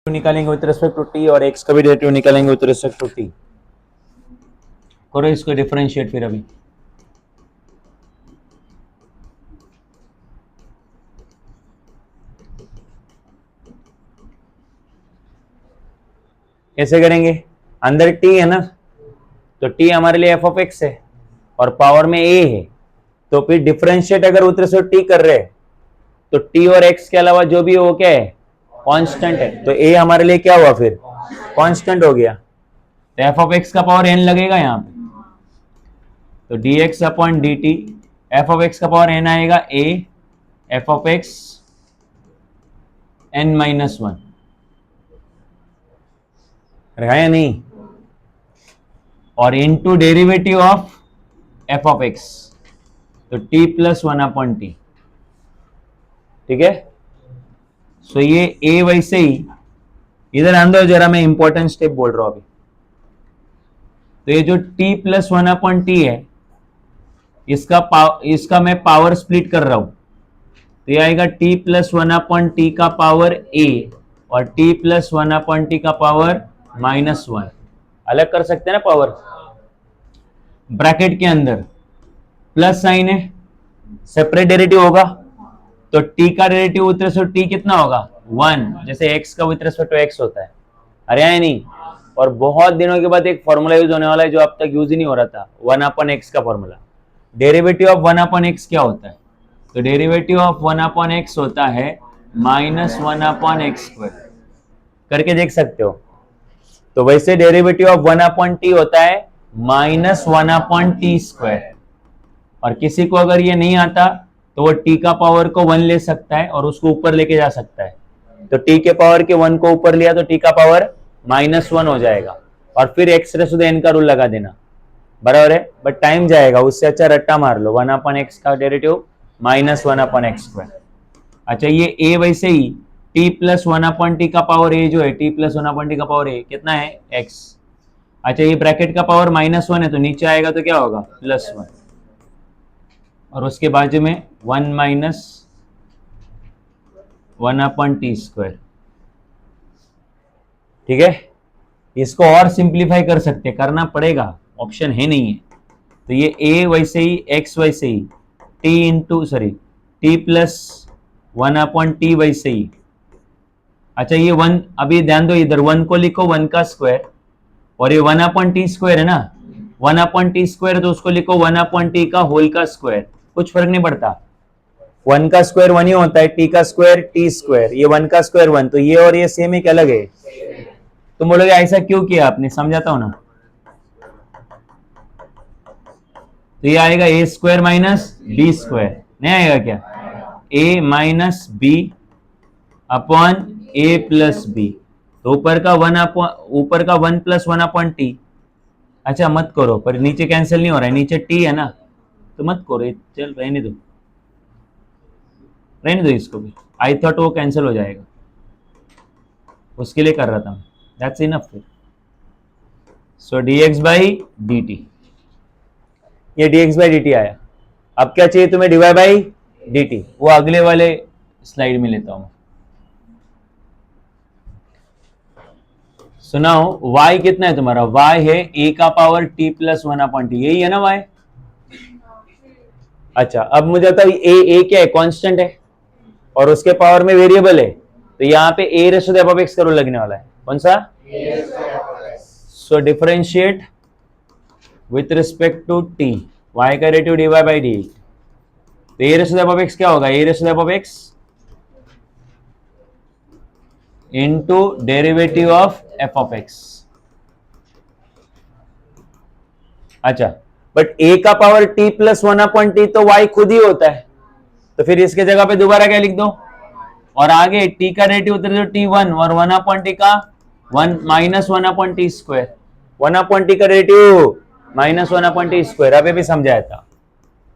Speaker 1: निकालेंगे विद रिस्पेक्ट टू टी और x का भी डेरिवेटिव निकालेंगे विद रिस्पेक्ट टू टी। करो इसको डिफरेंशिएट फिर अभी। कैसे करेंगे, अंदर t है ना, तो t हमारे लिए f ऑफ x है और पावर में a है, तो फिर डिफरेंशिएट अगर विद रिस्पेक्ट टू t कर रहे हैं तो टी और एक्स के अलावा जो भी वो क्या है, कांस्टेंट है, तो ए हमारे लिए क्या हुआ फिर, कांस्टेंट हो गया। तो एफ ऑफ एक्स का पावर एन लगेगा यहाँ पे, तो d x upon d t, f of x का पावर एन आएगा a f of x n minus one, रहा या नहीं, और into derivative of f of x, तो t plus one upon t, ठीक है। सो ये ए वैसे ही, इधर आंदो जरा, मैं इंपॉर्टेंट स्टेप बोल रहा हूं अभी। तो ये जो t plus one upon T है, इसका मैं पावर स्प्लिट कर रहा हूं, तो ये आएगा t plus one upon t का पावर a और t plus one upon t का पावर माइनस वन। अलग कर सकते हैं ना पावर, ब्रैकेट के अंदर प्लस साइन है, सेपरेट डेरिवेटिव होगा, तो t का derivative with respect to t कितना होगा, वन, जैसे x का विथ रिस्पेक्ट टू x होता है, अरे है नहीं। और बहुत दिनों के बाद एक फॉर्मूला यूज होने वाला है जो अब तक यूज ही नहीं हो रहा था, वन अपॉन एक्स का formula. Derivative of one upon x क्या होता है, तो derivative of one upon x होता है minus one upon x square, करके देख सकते हो। तो वैसे derivative of one upon T होता है minus one upon t square, और किसी को अगर ये नहीं आता तो वो टी का पावर को वन ले सकता है और उसको ऊपर लेके जा सकता है। तो टी के पावर के वन को ऊपर लिया तो टी का पावर माइनस वन हो जाएगा, और फिर x raise to the n का रूल लगा देना, बराबर है। बट टाइम जाएगा, उससे अच्छा रट्टा मार लो, वन अपॉन एक्स का derivative minus one upon x square. अच्छा ये ए वैसे ही t plus one upon t का पावर ए जो है, t plus one upon t का पावर ए कितना है, एक्स। अच्छा ये ब्रैकेट का पावर माइनस वन है, तो नीचे आएगा तो क्या होगा, प्लस वन, और उसके बाजू में one minus one upon t square, ठीक है। इसको और सिंप्लीफाई कर सकते, करना पड़ेगा, ऑप्शन है नहीं है। तो ये a वैसे ही, x वैसे ही, t into sorry t plus one upon T वैसे ही। अच्छा ये वन, अभी ध्यान दो, इधर वन को लिखो वन का स्क्वायर, और ये वन अपॉन टी स्क्वायर है ना, वन अपॉन टी स्क्वायर, तो उसको लिखो वन अपॉन टी का होल का स्क्वायर, कुछ फर्क नहीं पड़ता, वन का स्क्वायर वन ही होता है, टी का स्क्वायर टी स्क्वायर, ये वन का स्क्वायर वन, तो ये और ये सेम है कि अलग है। तुम बोलोगे ऐसा क्यों किया आपने, समझाता हूं ना। तो ये आएगा ए स्क्वायर माइनस बी स्क्वायर, नहीं आएगा क्या, ए माइनस बी अपॉन ए प्लस बी, तो ऊपर का one plus one upon T. अच्छा मत करो, पर नीचे कैंसिल नहीं हो रहा है, नीचे टी है ना, तो मत करो, चल रहने दो, रहने दो इसको भी। आई थॉट वो कैंसिल हो जाएगा, उसके लिए कर रहा था मैं, दैट्स इनफ फिर। सो dx बाई डी टी, ये dx बाई डी टी आया। अब क्या चाहिए तुम्हें, dy बाई डी टी, वो अगले वाले स्लाइड में लेता हूं। सुनाओ y कितना है तुम्हारा, y है a का power t plus one upon T, यही है ना y। अच्छा अब मुझे बताओ a क्या है, कांस्टेंट है, और उसके पावर में वेरिएबल है, तो यहाँ पे a raise to f of x का रूल लगने वाला है, कौन सा, so differentiate with respect to t, y का डेरिवेटिव dy बाई डी, तो a raise to f of x क्या होगा, a raise to f of x into derivative of f of x. अच्छा बट a का power t plus one upon t, तो y खुद ही होता है, तो फिर इसके जगह पे दोबारा क्या लिख दो, और आगे t का डेरिवेटिव उतर दो t वन, और वन अपॉन टी का one minus one upon t square, one upon t का derivative minus one upon t square, अभी भी समझाया था।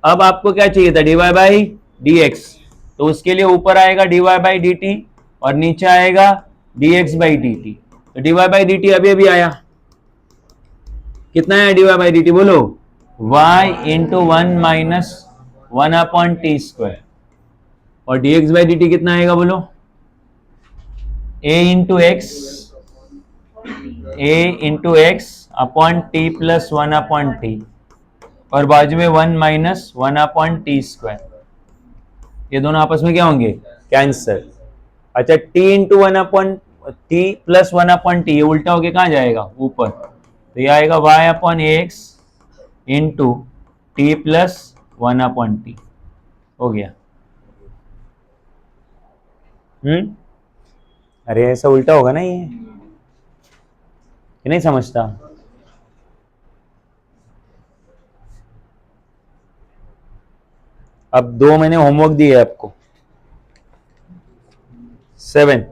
Speaker 1: अब आपको क्या चाहिए था, dy बाई डी एक्स, तो उसके लिए ऊपर आएगा dy बाई डी टी और नीचे आएगा dx बाई डी टी, तो dy बाई डी टी अभी अभी आया, कितना है dy बाई डी टी बोलो, y into one minus one upon t square, और dx बाई डी टी कितना आएगा बोलो, a into x upon T plus one upon T, और बाजू में one minus one upon t square, ये दोनों आपस में क्या होंगे, कैंसर। अच्छा t into one upon T plus one upon T, ये उल्टा होके कहाँ जाएगा, ऊपर, तो ये आएगा y upon x into T plus one upon T, हो गया। अरे ऐसा उल्टा होगा ना ये नहीं समझता। अब 2 महीने होमवर्क दिए आपको 7।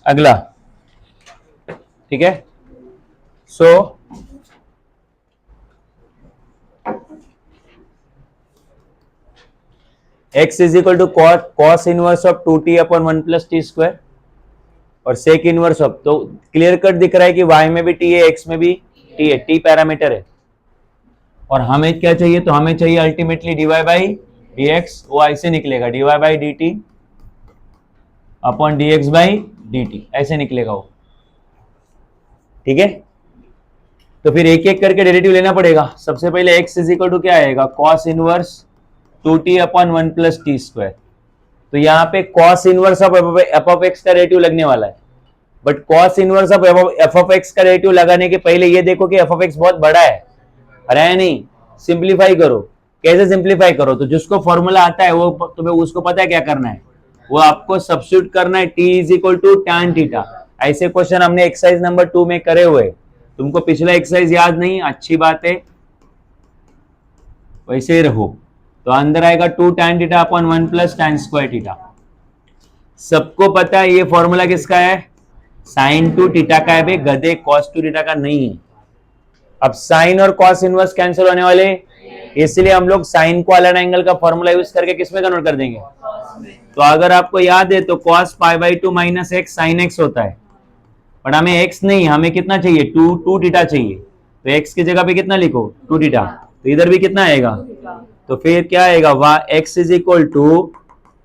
Speaker 1: अगला ठीक है। So x is equal to cos inverse of 2t upon 1 plus t square और सेक इनवर्स ऑफ, तो क्लियर कट दिख रहा है कि y में भी t है x में भी t है, t पैरामीटर है। और हमें क्या चाहिए, तो हमें चाहिए ultimately dy by d x, वो ऐसे निकलेगा dy by d T upon d x by d T, ऐसे निकलेगा वो। ठीक है, तो फिर एक एक करके डेरिवेटिव लेना पड़ेगा। सबसे पहले x इज इक्वल टू क्या आएगा, cos inverse 2t upon 1 plus t square. तो यहाँ पे cos inverse of f of x का डेरिवेटिव लगने वाला है। But cos inverse of f of x का डेरिवेटिव लगाने के पहले ये देखो कि एफ ऑफ एक्स बहुत बड़ा है, अरे नहीं, सिंप्लीफाई करो। कैसे सिंप्लीफाई करो, तो जिसको फॉर्मूला आता है वो तुम्हें उसको पता है क्या करना है, वो आपको सब्स्टिट्यूट करना है, t is equal to tan theta. ऐसे क्वेश्चन हमने एक्सरसाइज नंबर 2 में करे हुए, तुमको पिछला एक्सरसाइज याद नहीं, अच्छी बात है, वैसे ही रहो। तो अंदर आएगा 2 tan theta upon 1 plus tan square theta. सबको पता है ये फॉर्मूला किसका है, साइन 2 थीटा का है, गधे कॉस 2 थीटा का नहीं है। अब साइन और कॉस इनवर्स कैंसिल होने वाले, इसलिए हम लोग साइन को अलग एंगल का फॉर्मूला यूज करके किसमें कन्वर्ट कर देंगे। तो अगर आपको याद है तो cos pi by 2 minus x sine x होता है, बट हमें एक्स नहीं, हमें कितना चाहिए, 2 थीटा चाहिए। तो एक्स की जगह पे कितना लिखो, 2 थीटा, तो इधर भी कितना आएगा, तो फिर क्या आएगा, वा x is equal to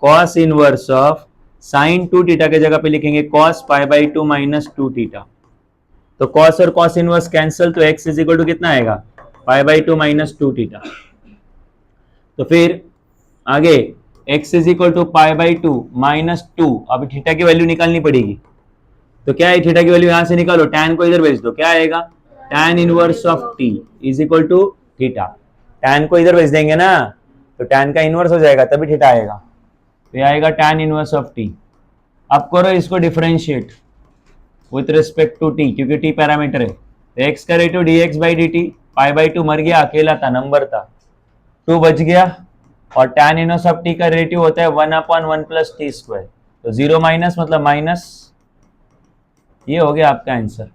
Speaker 1: cos inverse of sine 2 theta के जगह पे लिखेंगे cos pi by 2 minus 2 theta. तो कॉस और कॉस इनवर्स कैंसिल, तो x इज इक्वल टू कितना आएगा, पाई बाई 2 माइनस 2 थीटा। तो फिर आगे x is equal to pi by 2 minus 2, अब थीटा की वैल्यू निकालनी पड़ेगी। तो क्या है, थीटा की वैल्यू यहां से निकालो, tan को इधर भेज दो, क्या आएगा, tan inverse of t is equal to theta. tan को इधर भेज देंगे ना, तो tan का इनवर्स हो जाएगा, तभी थीटा आएगा। तो यह आएगा tan इनवर्स ऑफ t। अब करो इसको differentiate with respect to t, क्योंकि t पैरामीटर है। तो x का रेटिव dx by dt, pi by 2 मर गया, अकेला था, नंबर था, 2 बच गया, और tan इनवर्स ऑफ t का रेटिव होता है 1 अपॉन 1 प्लस टी स्क्वायर। तो 0 माइनस मतलब माइनस, ये हो गया आपका आंसर,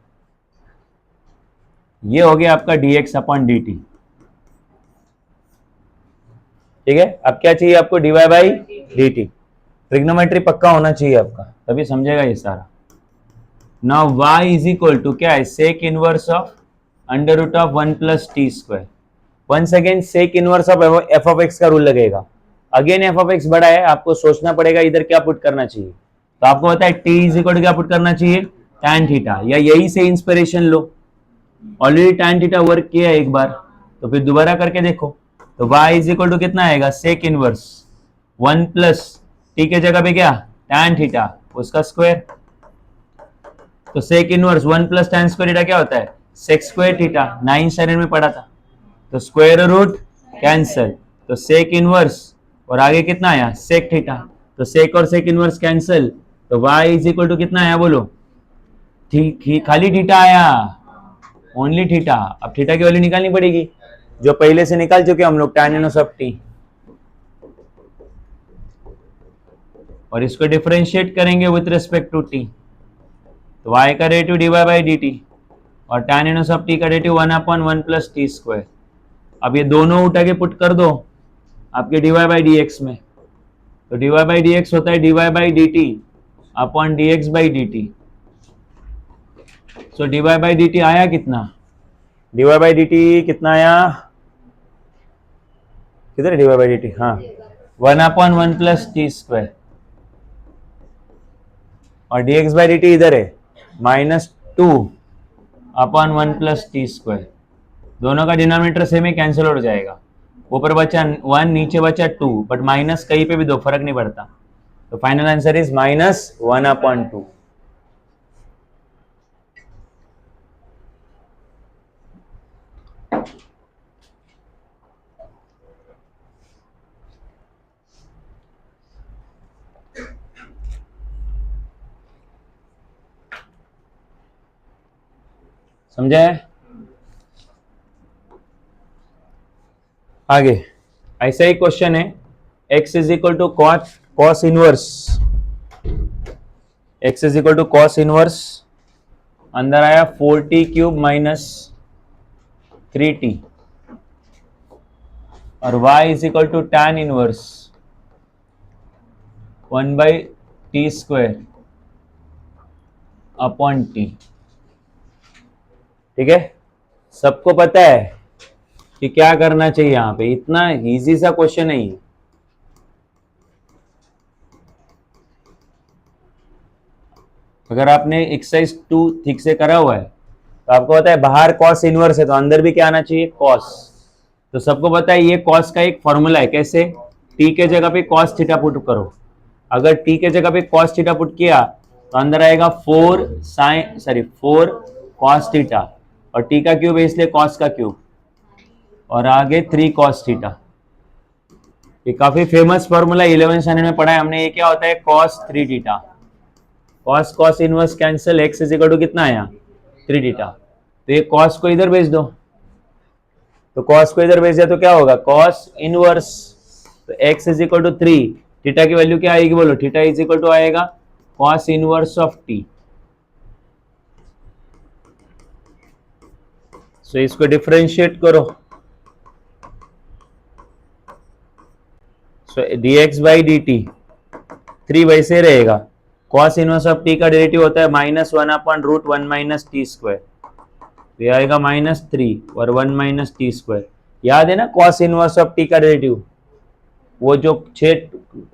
Speaker 1: ये हो गया आपका dx अपॉन dt। ठीक है, अब क्या चाहिए आपको, dy बाई dt। ट्रिग्नोमेट्री पक्का होना चाहिए आपका, तभी समझेगा ये सारा। Now y is equal to क्या है, sec inverse of under root of 1 plus t square. Once again sec inverse of f of x का रूल लगेगा। अगेन एफ ऑफ एक्स बड़ा है, आपको सोचना पड़ेगा इधर क्या पुट करना चाहिए। तो आपको पता है t इज इक्वल टू क्या पुट करना चाहिए, tan थीटा, या यही से इंस्पिरेशन लो, ऑलरेडी tan थीटा वर्क किया है एक बार, तो फिर दोबारा करके देखो। तो y इज इक्वल टू कितना आएगा, सेक इनवर्स 1 प्लस t के जगह पे क्या, tan थीटा, उसका स्क्वायर। तो sec inverse 1 plus tan square theta क्या होता है, सेक स्क्वायर थीटा, 9 स्टैंडर्ड में पढ़ा था। तो स्क्वायर रूट कैंसल, तो सेक इनवर्स और आगे कितना आया, सेक थीटा, तो सेक और सेक इनवर्स कैंसल, तो y इज इक्वल टू कितना आया बोलो, खाली थीटा आया, ओनली थीटा। अब थीटा की वैल्यू निकालनी पड़ेगी, जो पहले से निकाल चुके हम लोग, tan इनवर्स ऑफ t, और इसको डिफरेंशिएट करेंगे विथ रिस्पेक्ट टू t। तो y का डेरिवेटिव dy बाई dt और tan इनवर्स ऑफ t का derivative 1 upon 1 plus t square. अब ये दोनों उठा के पुट कर दो आपके dy बाई dx में, तो dy बाई dx होता है dy by dt upon dx by dt। So dy by dt आया कितना, dy बाई dt कितना आया, किधर है dy बाई dt, हाँ 1 अपॉन 1 प्लस टी स्क्वायर, और dx बाई dt इधर है -2 अपॉन 1 प्लस टी स्क्वायर। दोनों का डिनोमिनेटर सेम ही कैंसिल हो जाएगा, ऊपर बचा 1, नीचे बचा 2, बट माइनस कहीं पे भी दो, फर्क नहीं पड़ता। तो फाइनल आंसर इज -1/2। समझा है? आगे ऐसा ही क्वेश्चन है, x is equal to cos inverse, x is equal to cos inverse, अंदर आया 4t³ माइनस 3t, और y is equal to tan inverse 1/t² upon t। ठीक है, सबको पता है कि क्या करना चाहिए यहां पे, इतना इजी सा क्वेश्चन है ये। अगर आपने एक्सरसाइज 2 ठीक से करा हुआ है तो आपको पता है बाहर कॉस इनवर्स है तो अंदर भी क्या आना चाहिए, कॉस। तो सबको पता है ये कॉस का एक फॉर्मूला है, कैसे, टी के जगह पे कॉस थीटा पुट करो। अगर टी के जगह पे कॉस थीटा पुट किया तो अंदर आएगा 4 कॉस थीटा, और टी का क्यूब है इसलिए कॉस का क्यूब, और आगे 3 कॉस थीटा। ये काफी फेमस फॉर्मूला 11th स्टैंडर्ड में पढ़ा है हमने। ये क्या होता है, cos 3 theta, cos cos inverse cancel, x is equal to कितना आया, 3 थीटा। तो ये कॉस को इधर भेज दो, तो कॉस को इधर भेज दिया तो क्या होगा, कॉस इनवर्स, तो x is equal to 3, theta की वैल्यू क्या आएगी बोलो, थीटा इज इक्वल टू आएगा cos inverse of t. So इसको डिफरेंशिएट करो, सो dx बाई dt 3 वैसे रहेगा, कॉस इनवर्स ऑफ टी का डेरिवेटिव होता है -1/√1 माइनस टी स्क्वायर, तो ये आएगा -3 और 1 माइनस टी स्क्वायर। याद है ना कॉस इनवर्स ऑफ टी का डेरिवेटिव, वो जो 6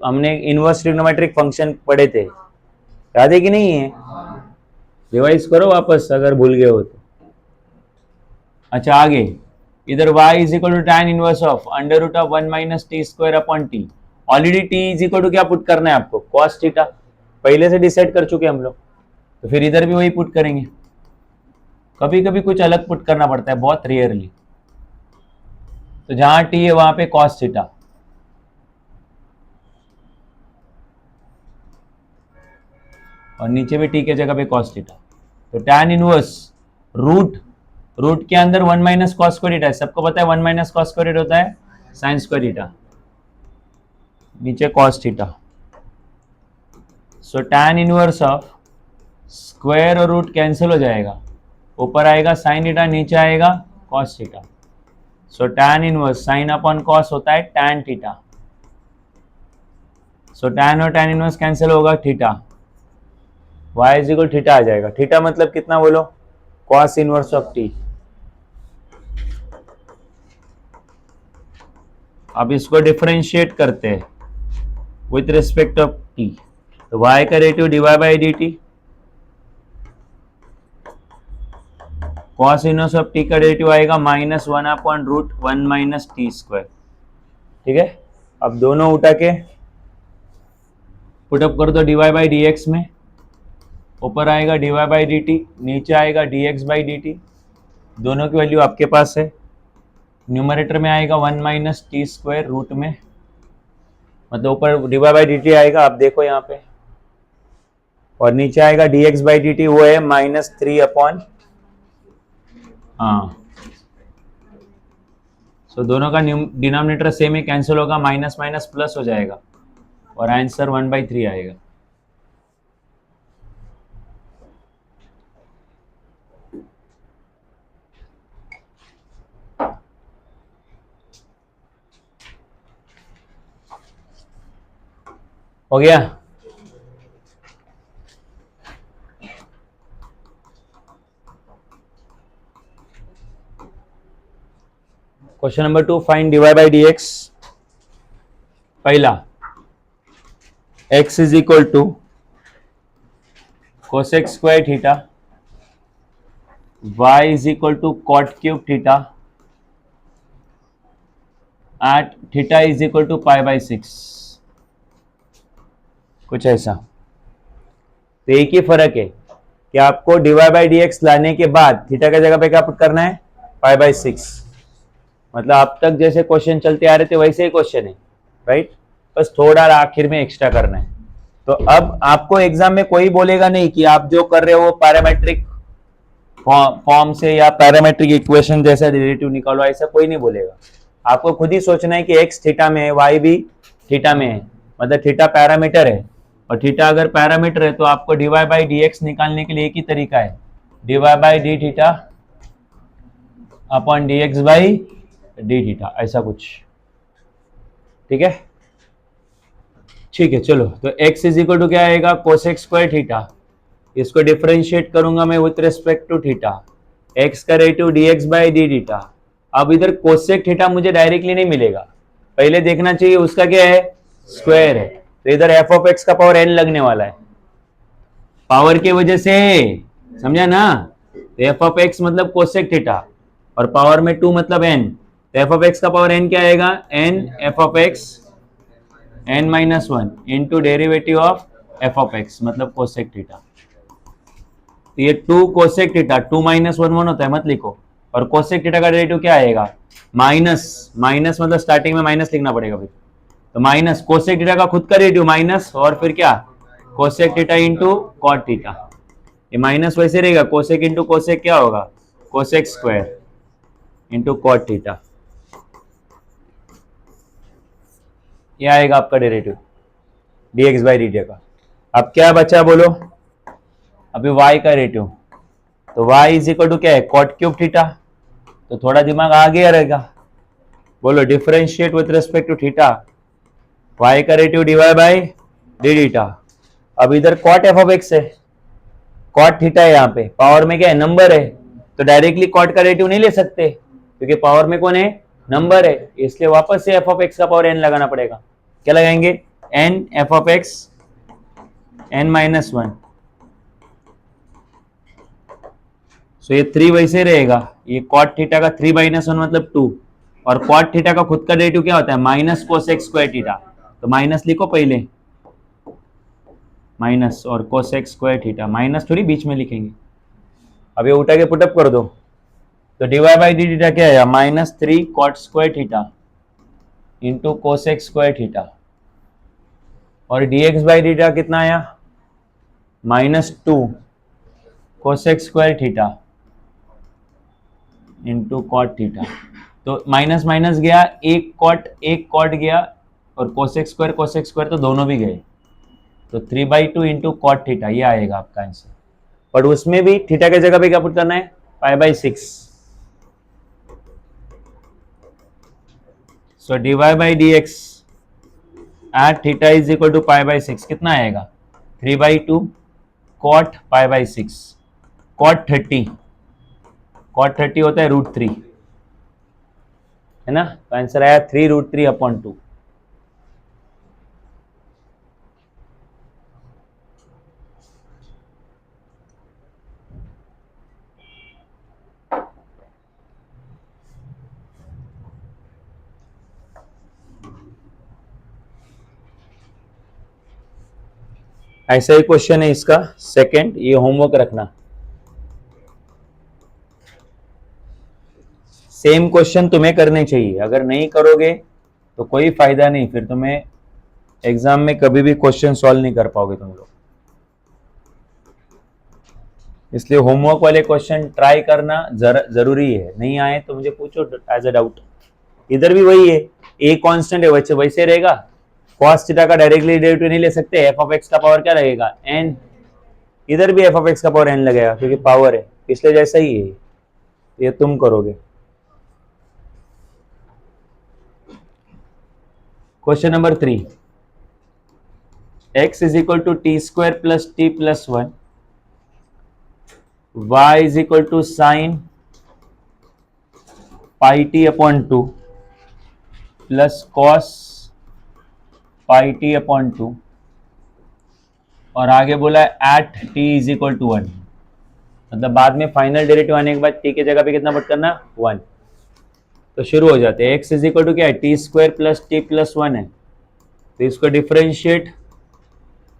Speaker 1: हमने इनवर्स ट्रिग्नोमेट्रिक फंक्शन पढ़े थे, याद है कि नहीं है, रिवाइज करो वापस अगर भूल गए हो तो। अच्छा आगे इधर y is equal to tan inverse of √1 minus t square upon t. Already t is equal to क्या पुट करना है आपको, cos थीटा, पहले से डिसाइड कर चुके हम लोग, तो फिर इधर भी वही पुट करेंगे। कभी कभी कुछ अलग पुट करना पड़ता है, बहुत रेयरली। तो जहां t है वहां पे cos थीटा, और नीचे भी t के जगह पे cos थीटा। तो tan इनवर्स रूट के अंदर 1 माइनस कॉस स्क्वायर थीटा है, सबको पता है 1 माइनस कॉस स्क्वायर होता है साइन स्क्वायर थीटा, नीचे cos theta. So tan inverse of square और रूट कैंसिल हो जाएगा, ऊपर आएगा साइन थीटा, नीचे आएगा cos theta. So tan inverse sine upon cos होता है tan थीटा। सो tan और tan इनवर्स कैंसिल होगा, theta, y is equal theta आ जाएगा। थीटा मतलब कितना बोलो, कॉस इनवर्स ऑफ टी। अब इसको डिफरेंशिएट करते हैं विथ रिस्पेक्ट ऑफ टी, तो y का derivative dy by d T, cos inverse of T का डेरिवेटिव आएगा -1/√1 माइनस टी स्क्वायर। ठीक है, अब दोनों उठा के पुटअप कर दो dy बाई डी एक्स में, ऊपर आएगा dy बाई डी टी, नीचे आएगा dx बाई डी टी, दोनों की वैल्यू आपके पास है। न्यूमरेटर में आएगा 1 माइनस टी स्क्वायर रूट में, मतलब ऊपर dy बाई डी टी आएगा, आप देखो यहाँ पे, और नीचे आएगा dx बाई डी टी, वो है -3 अपॉन, हाँ, सो दोनों का डिनोमिनेटर सेम ही कैंसिल होगा, माइनस माइनस प्लस हो जाएगा, और आंसर 1/3 आएगा। हो गया? Question number 2, find dy by d x. पहला x is equal to cosec square theta, y is equal to cot cube theta, at theta is equal to pi by 6, कुछ ऐसा। तो एक ही फर्क है कि आपको dy बाई डी एक्स लाने के बाद थीटा की जगह पे क्या पुट करना है, पाई बाई 6। मतलब अब तक जैसे क्वेश्चन चलते आ रहे थे वैसे ही क्वेश्चन है, राइट। बस थोड़ा आखिर में एक्स्ट्रा करना है। तो अब आपको एग्जाम में कोई बोलेगा नहीं कि आप जो कर रहे हो वो पैरामेट्रिक फॉर्म से या पैरामेट्रिक इक्वेशन जैसा डेरिवेटिव निकालो, ऐसा कोई नहीं बोलेगा। आपको खुद ही सोचना है कि एक्स थीटा में है, वाई भी थीटा में है, मतलब थीटा पैरामीटर है। और थीटा अगर पैरामीटर है तो आपको dy बाई डी एक्स निकालने के लिए एक ही तरीका है, dy by d theta upon d x by d theta, ऐसा कुछ। ठीक है, ठीक है, चलो। तो x इज इक्वल टू क्या आएगा, कोसेक स्क्वायर थीटा। इसको डिफरेंशिएट करूंगा मैं with respect to theta, x का रेटिव dx बाई डी थीटा। अब इधर कोसेक थीटा मुझे डायरेक्टली नहीं मिलेगा, पहले देखना चाहिए उसका क्या है, स्क्वायर है। तो इधर एफ ऑफ एक्स का पावर n लगने वाला है, पावर की वजह से, समझा ना। तो एफ ऑफ एक्स मतलब कोसेक थीटा और पावर में 2 मतलब n। तो एफ ऑफ एक्स का पावर n क्या आएगा, n f of x n minus 1 into derivative of f of x मतलब कोसेक थीटा। तो ये 2 कोसेक थीटा, 2 माइनस 1 1 होता है, मत लिखो। और कोसेक थीटा का डेरिवेटिव क्या आएगा, माइनस, माइनस मतलब स्टार्टिंग में माइनस लिखना पड़ेगा फिर। तो माइनस कोसेक थीटा का खुद का डेरिवेटिव माइनस, और फिर क्या, cosec theta into cot theta. ये माइनस वैसे रहेगा, कोसेक इंटू कोसेक क्या होगा, cosec square into cot theta. ये आएगा आपका डेरिवेटिव dx बाई डी का। अब क्या बचा बोलो, अभी y का डेरिवेटिव। तो y इज इक्वल टू क्या है, कॉट क्यूब थीटा। तो थोड़ा दिमाग आ गया रहेगा, बोलो differentiate with respect to theta, y का derivative dy by d theta. अब इधर कॉट एफ ऑफ एक्स है, कॉट थीटा है, यहाँ पे पावर में क्या है, नंबर है। तो डायरेक्टली कॉट का डेरिवेटिव नहीं ले सकते क्योंकि पावर में कौन है, नंबर है, इसलिए वापस से एफ ऑफ एक्स का पावर n लगाना पड़ेगा। क्या लगाएंगे, n f of x n minus 1। सो ये 3 वैसे रहेगा, ये कॉट थीटा का 3 माइनस 1 मतलब 2, और कॉट थीटा का खुद का डेरिवेटिव क्या होता है, माइनस कोसेक स्क्वायर थीटा। तो माइनस लिखो पहले, माइनस और कोसेक स्क्वायर थीटा, माइनस थोड़ी बीच में लिखेंगे। अब ये उठा के पुटअप कर दो, तो dy बाई डी थीटा क्या आया, minus 3 cot square theta into cosec square theta. और dx बाई डी थीटा कितना आया, minus 2 cosec square theta into cot theta. तो माइनस माइनस गया, एक कॉट गया, और कोसेक स्क्वायर तो दोनों भी गए। तो 3/2 इंटू कॉट थीटा, ये आएगा आपका आंसर। बट उसमें भी थीटा की जगह पे क्या पुट करना है, pi by 6। So dy by d x at theta is equal to pi by 6 कितना आएगा, 3/2 कॉट पाई बाई 6, कॉट 30 होता है √3, है ना। तो आंसर आया 3√3/2। ऐसा ही क्वेश्चन है इसका सेकंड, ये होमवर्क रखना। सेम क्वेश्चन तुम्हें करने चाहिए, अगर नहीं करोगे तो कोई फायदा नहीं, फिर तुम्हें एग्जाम में कभी भी क्वेश्चन सॉल्व नहीं कर पाओगे तुम लोग। इसलिए होमवर्क वाले क्वेश्चन ट्राई करना जरूरी है, नहीं आए तो मुझे पूछो एज अ डाउट। इधर भी वही है, ए कांस्टेंट है, वैसे वैसे रहेगा। कॉस थीटा का डायरेक्टली डेरिवेटिव नहीं ले सकते, एफ ऑफ एक्स का पावर क्या लगेगा, एन। इधर भी एफ ऑफ एक्स का पावर एन लगेगा क्योंकि पावर है, इसलिए जैसा ही है, ये तुम करोगे। Question number 3, x is equal to t square plus t plus 1, y is equal to sine pi t upon 2 plus cos pi t upon 2, और आगे बोला है at t is equal to 1, मतलब बाद में फाइनल डेरिवेटिव आने के बाद t की जगह पे कितना पुट करना, 1। तो शुरू हो जाते हैं। x इज इक्वल टू क्या है, t square plus t plus 1 है, तो इसको differentiate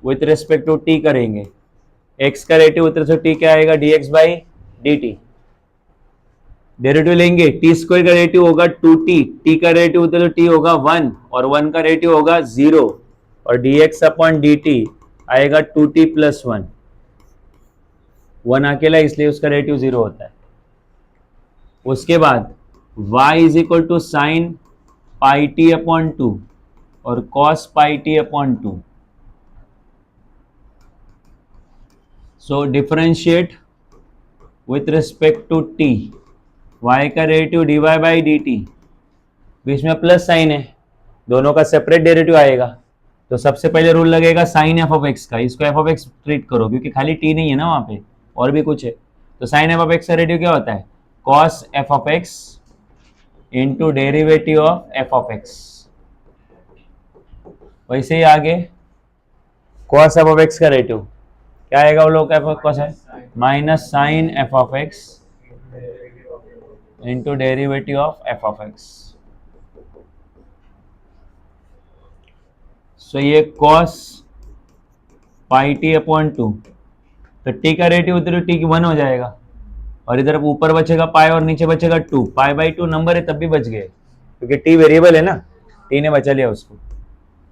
Speaker 1: with respect to t करेंगे। x का रेटिव उतर से टी क्या आएगा, dx बाई dt। डेरिवेटिव लेंगे, टी स्क्वायर का रेटिव होगा 2t, टी का रेटिव उतर तो टी होगा 1 और 1 का रेटिव होगा 0 और dx अपॉन dt आएगा 2t प्लस 1। 1 अकेला इसलिए उसका रेटिव 0 होता है। उसके बाद y is equal to sine pi t upon 2 और cos pi t upon 2। So differentiate with respect to t, y का derivative dy by d t, बीच में प्लस साइन है, दोनों का सेपरेट डेरिवेटिव आएगा। तो सबसे पहले रूल लगेगा साइन एफ ऑफ एक्स का, इसको एफ ऑफ एक्स ट्रीट करो क्योंकि खाली टी नहीं है ना वहां पे, और भी कुछ है। तो साइन एफ ऑफ एक्स का डेरिवेटिव क्या होता है, cos f of x into derivative of f of x. वैसे ही आगे कॉस एफ ऑफ एक्स का डेरिवेटिव क्या आएगा, वो लोग का कॉस है minus sine f of x into derivative of f of x. So ये कॉस पाई टी अपॉन 2, तो टी का रेटिव उधर टी की 1 हो जाएगा और इधर ऊपर बचेगा पाई और नीचे बचेगा 2। पाई बाई 2 नंबर है तब भी बच गए क्योंकि टी वेरिएबल है ना, टी ने बचा लिया उसको।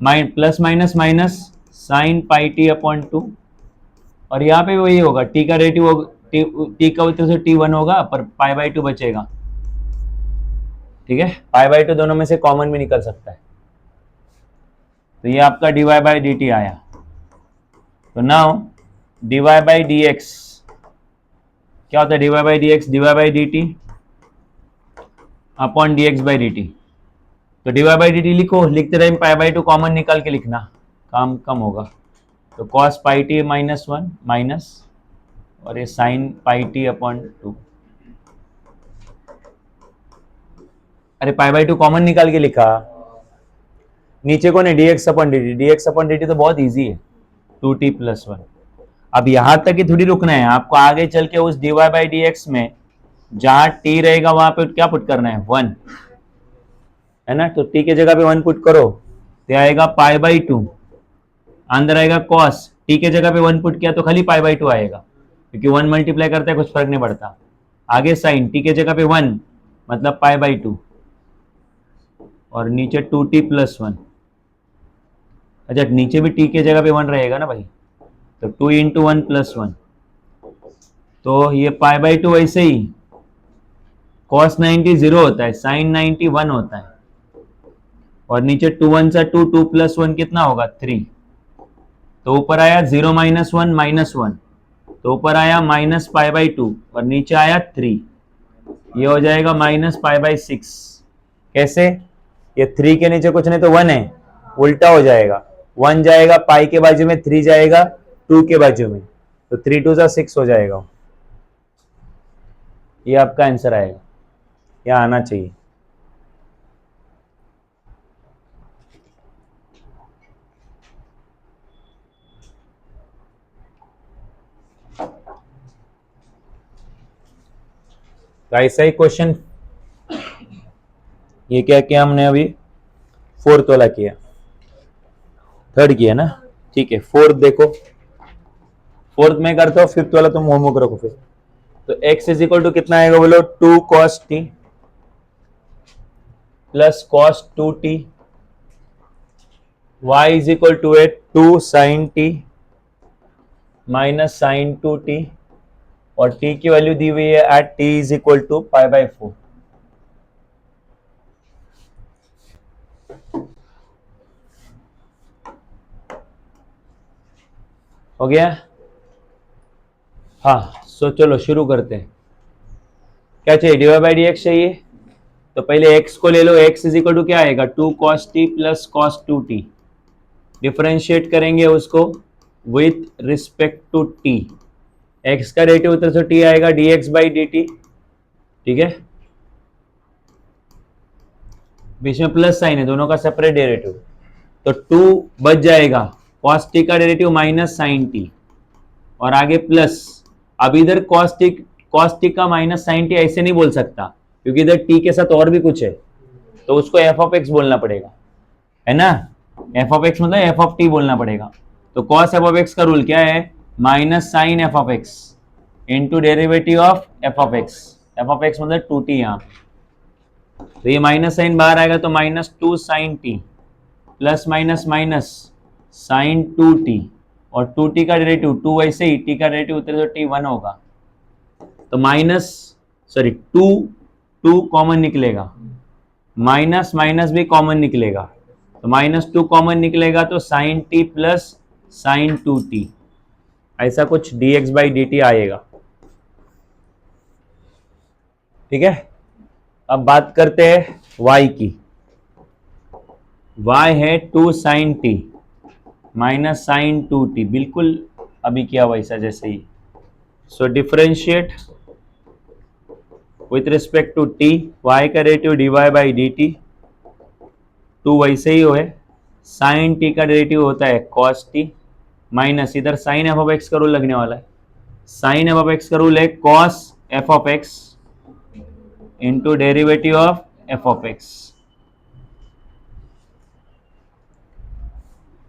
Speaker 1: Plus minus minus sign pi t upon 2 और यहाँ पे वही होगा, टी का रेटिव टी का उधर से टी 1 होगा पर पाई बाई 2 बचेगा। ठीक है, पाई बाई 2 दोनों में से कॉमन भी निकल सकता है। तो ये आपका dy बाई डी टी आया। तो now dy by d x क्या होता है, dy by d x, dy by d T upon dx by d T. तो dy बाई डी टी लिखो, लिखते टाइम पाई बाई 2 कॉमन निकाल के लिखना, काम कम होगा। तो cos pi T minus 1 minus और ये साइन पाई टी अपॉन 2। अरे पाई बाई 2 कॉमन निकाल के लिखा, नीचे कौन है dx upon dt, dx upon dt तो बहुत इजी है 2t प्लस 1। अब यहां तक ही थोड़ी रुकना है, आपको आगे चल के उस dy बाई dx में जहां t रहेगा वहां पे क्या पुट करना है, 1 है ना। तो t के जगह पे 1 पुट करो तो आएगा पाई बाई 2, अंदर आएगा cos, t के जगह पे 1 पुट किया तो खाली पाई बाई 2 आएगा क्योंकि 1 मल्टीप्लाई करता है कुछ फर्क नहीं पड़ता। आगे साइन t के जगह पे 1 मतलब पाई बाई 2 और नीचे 2t प्लस 1। अच्छा नीचे भी t के जगह पे 1 रहेगा ना भाई, तो 2 इंटू 1 प्लस 1, तो ये पाई बाई 2 ऐसे ही cos 90 0 होता है, साइन 90 1 होता है और नीचे 2 1 सा 2, 2 प्लस 1 कितना होगा 3। तो ऊपर आया 0 माइनस 1 माइनस 1, तो ऊपर आया माइनस पाई बाई 2 और नीचे आया 3, ये हो जाएगा माइनस पाई बाई 6। कैसे, ये 3 के नीचे कुछ नहीं तो 1 है, उल्टा हो जाएगा, 1 जाएगा पाई के बाजू में, 3 जाएगा 2 के बाजू में, तो 3 2 सा 6 हो जाएगा। ये आपका आंसर आएगा, यह आना चाहिए। तो ऐसा ही क्वेश्चन, ये क्या किया हमने अभी, 4th वाला किया, 3rd किया ना, ठीक है। 4th देखो, 4th में करता हूँ, 5th वाला तुम होमवर्क रखो फिर। तो x इज इक्वल टू कितना आएगा बोलो, 2 cos t plus cos 2t, y is equal to 2 sin t minus sin 2t और t की वैल्यू दी हुई है at t is equal to pi by 4। हो गया, हाँ। सो चलो शुरू करते हैं। क्या चाहिए, d y by d x चाहिए, तो पहले x को ले लो, x इज इक्वल टू क्या आएगा 2 cos t plus cos 2t, differentiate करेंगे उसको with respect to t, x का डेरिवेटिव उधर से t आएगा dx बाई dt, ठीक है, बीच में प्लस साइन है, दोनों का सेपरेट डेरिवेटिव, तो 2 बच जाएगा, cos t का डेरिवेटिव माइनस साइन t और आगे प्लस। अब इधर cos t का माइनस साइन t ऐसे नहीं बोल सकता क्योंकि इधर टी के साथ और भी कुछ है, तो उसको एफ ऑफ एक्स बोलना पड़ेगा, है ना। एफ ऑफ एक्स मतलब एफ ऑफ टी बोलना पड़ेगा। तो कॉस एफ ऑफ एक्स का रूल क्या है, minus sine f of x into derivative of f of x. F of x मतलब 2t यहाँ पे, तो ये माइनस साइन बाहर आएगा तो minus 2 sine t plus minus minus sine 2t, और 2t का डेरिवेटिव 2 वैसे ही, t का डेरिवेटिव उतरे तो t 1 होगा, तो माइनस सॉरी 2 कॉमन निकलेगा, माइनस माइनस भी कॉमन निकलेगा, तो माइनस 2 कॉमन निकलेगा तो sign t plus sign 2t, ऐसा कुछ dx बाई dt आएगा। ठीक है, अब बात करते हैं y की। y है 2 sine T minus sine 2t, बिल्कुल अभी किया वैसा जैसे ही। So differentiate with respect to t, y का डेरिवेटिव dy बाई dt, 2 वैसे ही है, साइन t का डेरिवेटिव होता है cos t, माइनस इधर साइन एफ ऑफ एक्स का रूल लगने वाला है, साइन एफ ऑफ एक्स का रूल है cos f of x into derivative of f of x,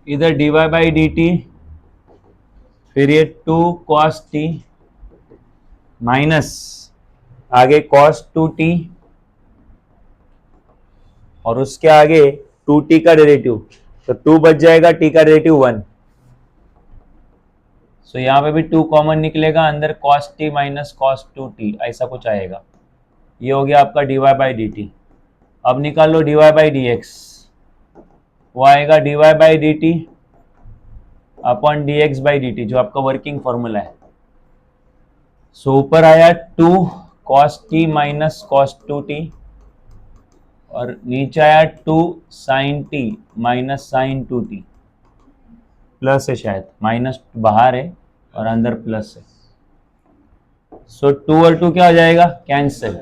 Speaker 1: इधर dy बाई dt, फिर ये 2 cos t माइनस आगे cos 2t, और उसके आगे 2t का डेरिवेटिव, तो 2 बच जाएगा, t का डेरिवेटिव 1। सो यहाँ पे भी 2 कॉमन निकलेगा, अंदर cos t minus cos 2t, ऐसा कुछ आएगा। ये हो गया आपका dy बाई dt। अब निकाल लो dy बाई dx, वो आएगा dy by dt upon dx by dt, जो आपका वर्किंग फॉर्मूला है। सो ऊपर आया 2 cos t minus cos 2t, और नीचे आया 2 sin t minus sin 2t, plus है शायद, माइनस बाहर है और अंदर प्लस है। सो 2 और 2 क्या हो जाएगा, कैंसिल।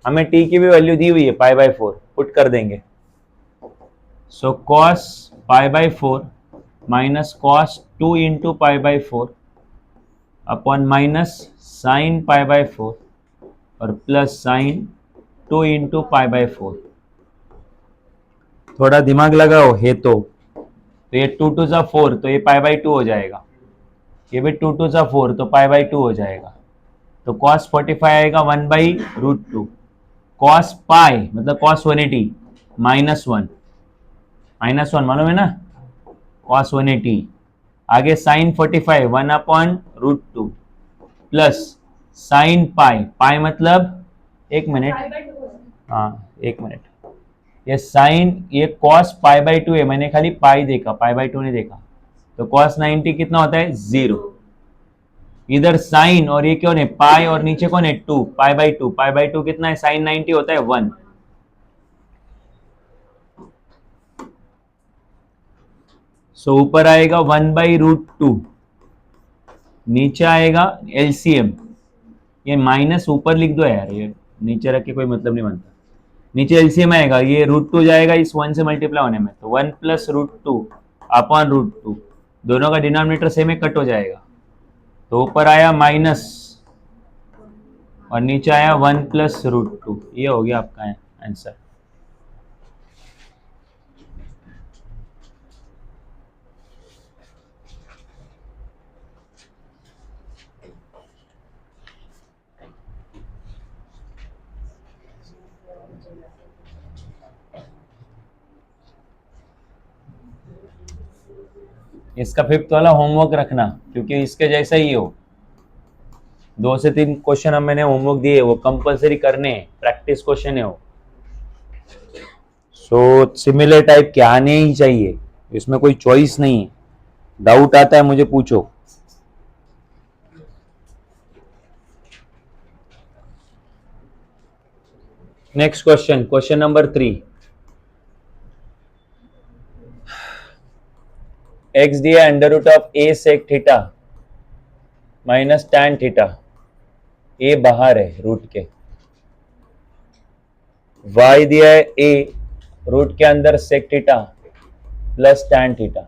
Speaker 1: हमें t की भी वैल्यू दी हुई है पाई बाई 4, पुट कर देंगे। सो cos pi by 4 minus cos 2 into pi by 4 upon minus sine pi by 4 और plus sign 2 into pi by 4। थोड़ा दिमाग लगाओ है तो ये 2 2 सा 4, तो ये पाई बाई 2 हो जाएगा, ये भी 2 2 सा 4, तो पाई बाई 2 हो जाएगा। तो cos 45 आएगा 1 बाई रूट 2, cos पाई मतलब cos 180 माइनस 1, माइनस 1 मालूम है ना, cos 180, आगे sine 45 1 upon root 2 plus sine pi, pi मतलब एक मिनट, हाँ एक मिनट, ये साइन, ये cos पाई बाई 2 है, मैंने खाली पाई देखा, पाई बाई 2 नहीं देखा, तो cos 90 कितना होता है 0, इधर साइन और ये कौन है पाई, और नीचे कौन है 2, पाई बाई 2, पाई बाई 2 कितना है, साइन 90 होता है 1। सो ऊपर आएगा 1 बाई रूट 2, नीचे आएगा एलसीएम, ये माइनस ऊपर लिख दो यार, ये नीचे रख के कोई मतलब नहीं बनता, नीचे एलसीएम आएगा, ये रूट 2 जाएगा इस 1 से मल्टीप्लाई होने में, तो 1 प्लस रूट 2 अपॉन रूट 2, दोनों का डिनोमिनेटर सेम है, कट हो जाएगा, तो ऊपर आया माइनस और नीचे आया 1 प्लस रूट 2, ये हो गया आपका आंसर। इसका 5th वाला होमवर्क रखना, क्योंकि इसके जैसा ही हो, 2 से 3 क्वेश्चन हम मैंने होमवर्क दिए, वो कंपलसरी करने, प्रैक्टिस क्वेश्चन है वो। सो सिमिलर टाइप के आने ही चाहिए, इसमें कोई चॉइस नहीं है, डाउट आता है मुझे पूछो। Next question, question number 3, x दिया under root of a sec theta minus tan theta, a बाहर है रूट के, वाई दिया है ए रूट के अंदर sec theta plus tan theta,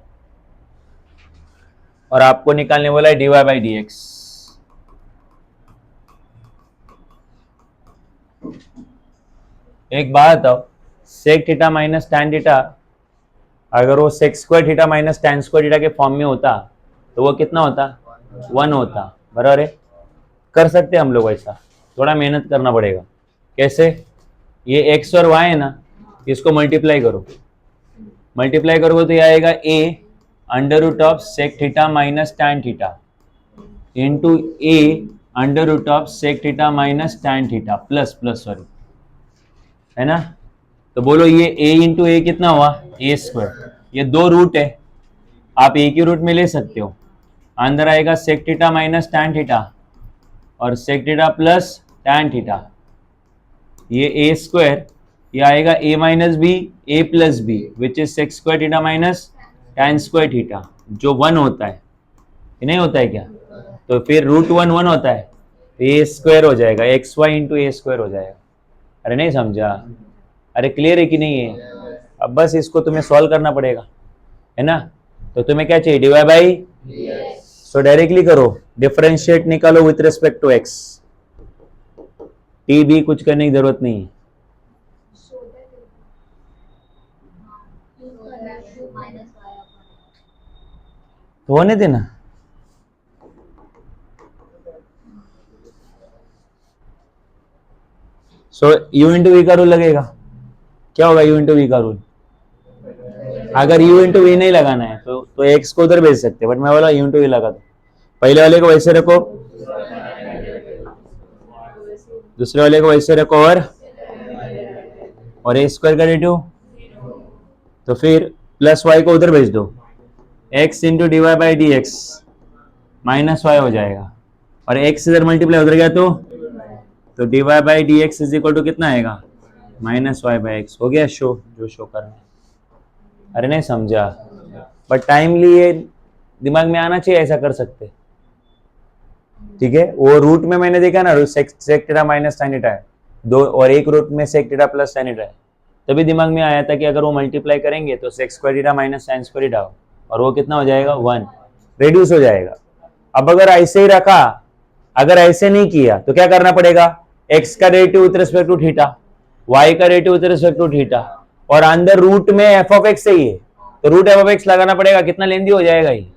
Speaker 1: और आपको निकालने बोला है dy बाई dx। एक बात बताओ, sec theta minus tan theta अगर वो sec square theta minus tan square theta के फॉर्म में होता तो वो कितना होता? 1 होता, बराबर है। कर सकते हैं हम लोग ऐसा, थोड़ा मेहनत करना पड़ेगा। कैसे? ये एक्स और वाई है ना, इसको मल्टीप्लाई करो, मल्टीप्लाई करोगे तो ये आएगा a under root of sec theta minus tan theta into a under root of sec theta minus tan theta plus plus sorry, है ना। तो बोलो ये a इंटू ए कितना हुआ? ए स्क्वायर। ये दो रूट है, आप एक ही रूट में ले सकते हो। अंदर आएगा sec theta minus tan theta और sec theta plus tan theta, ये ए स्क्वायर, ये आएगा a minus b a plus b which is sec square theta minus tan square theta, जो 1 होता है। ये नहीं होता है क्या? तो फिर रूट 1 1 होता है, ए स्क्वायर हो जाएगा, एक्स वाई इंटू ए स्क्वायर हो जाएगा। अरे नहीं समझा? अरे क्लियर है कि नहीं है? अब बस इसको तुम्हें सॉल्व करना पड़ेगा, है ना। तो तुम्हें क्या चाहिए? डिवाइड बाई, सो डायरेक्टली करो, डिफरेंशिएट निकालो with respect to x, t b कुछ करने की जरूरत नहीं है। तो होने देना। सो यू इंटू वी का रूल लगेगा। क्या होगा यू इंटू वी का रूल? अगर यू इंटू वी नहीं लगाना है तो एक्स को उधर भेज सकते हैं, बट मैं बोला यू इंटू वी लगा दो। पहले वाले को वैसे रखो, दूसरे वाले को वैसे रखो, और ए स्क्वायर का डेरिवेटिव, तो फिर प्लस वाई को उधर भेज दो, x into d y by d x minus y हो जाएगा, और एक्स इधर मल्टीप्लाई उधर गया तो d y by d x is equal to कितना आएगा? Minus y by x. हो गया शो, जो शो करना है। अरे नहीं समझा? बट टाइमली ये दिमाग में आना चाहिए, ऐसा कर सकते, ठीक है। वो रूट में मैंने देखा ना, sec theta minus tan theta है दो, और एक रूट में sec theta plus tan theta है, तभी दिमाग में आया था कि अगर वो मल्टीप्लाई करेंगे तो sec square theta minus tan square theta और वो कितना हो जाएगा? 1, रेड्यूस हो जाएगा। अब अगर ऐसे ही रखा, अगर ऐसे नहीं किया तो क्या करना पड़ेगा? एक्स का derivative with respect to theta, y का derivative with respect to theta, और अंदर रूट में एफ ऑफ एक्स ही है, तो रूट एफ ऑफ एक्स लगाना पड़ेगा। कितना लेंदी हो जाएगा ये?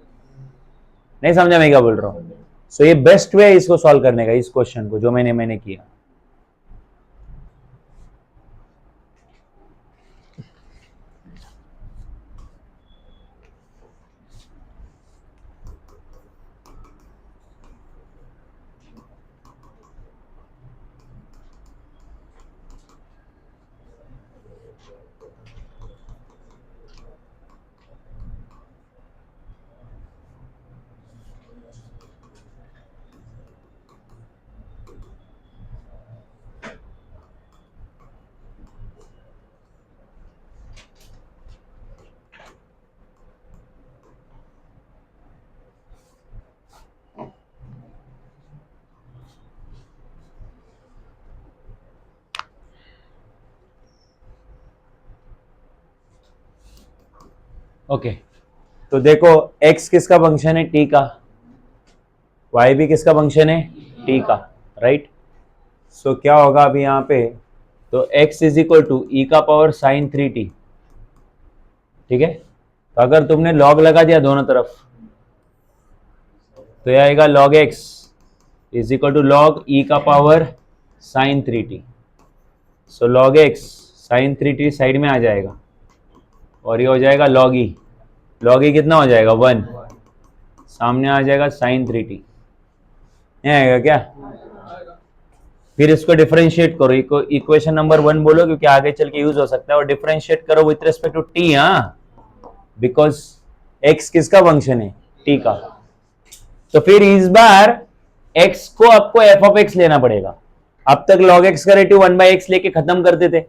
Speaker 1: नहीं समझा मैं क्या बोल रहा हूँ? सो ये बेस्ट वे है इसको सॉल्व करने का, इस क्वेश्चन को जो मैंने किया। ओके, तो देखो x किसका फंक्शन है? t का। y भी किसका फंक्शन है? t का, राइट। सो क्या होगा अभी यहाँ पे? तो x इज इक्वल टू ई का पावर साइन 3t, ठीक है। तो अगर तुमने लॉग लगा दिया दोनों तरफ तो यह आएगा log x is equal to log e का power sine 3t। So log x sine 3t side में आ जाएगा और ये हो जाएगा log e। log e कितना हो जाएगा? 1, सामने आ जाएगा साइन 3t, नहीं आएगा क्या? फिर इसको डिफरेंशिएट करो, इक्वेशन नंबर 1 बोलो, क्योंकि आगे चल के यूज हो सकता है, और डिफरेंशिएट करो विथ रिस्पेक्ट टू t, हाँ, बिकॉज x किसका फंक्शन है? t का। तो फिर इस बार x को आपको f ऑफ x लेना पड़ेगा। अब तक log x का रेटिव 1/x लेके खत्म करते थे,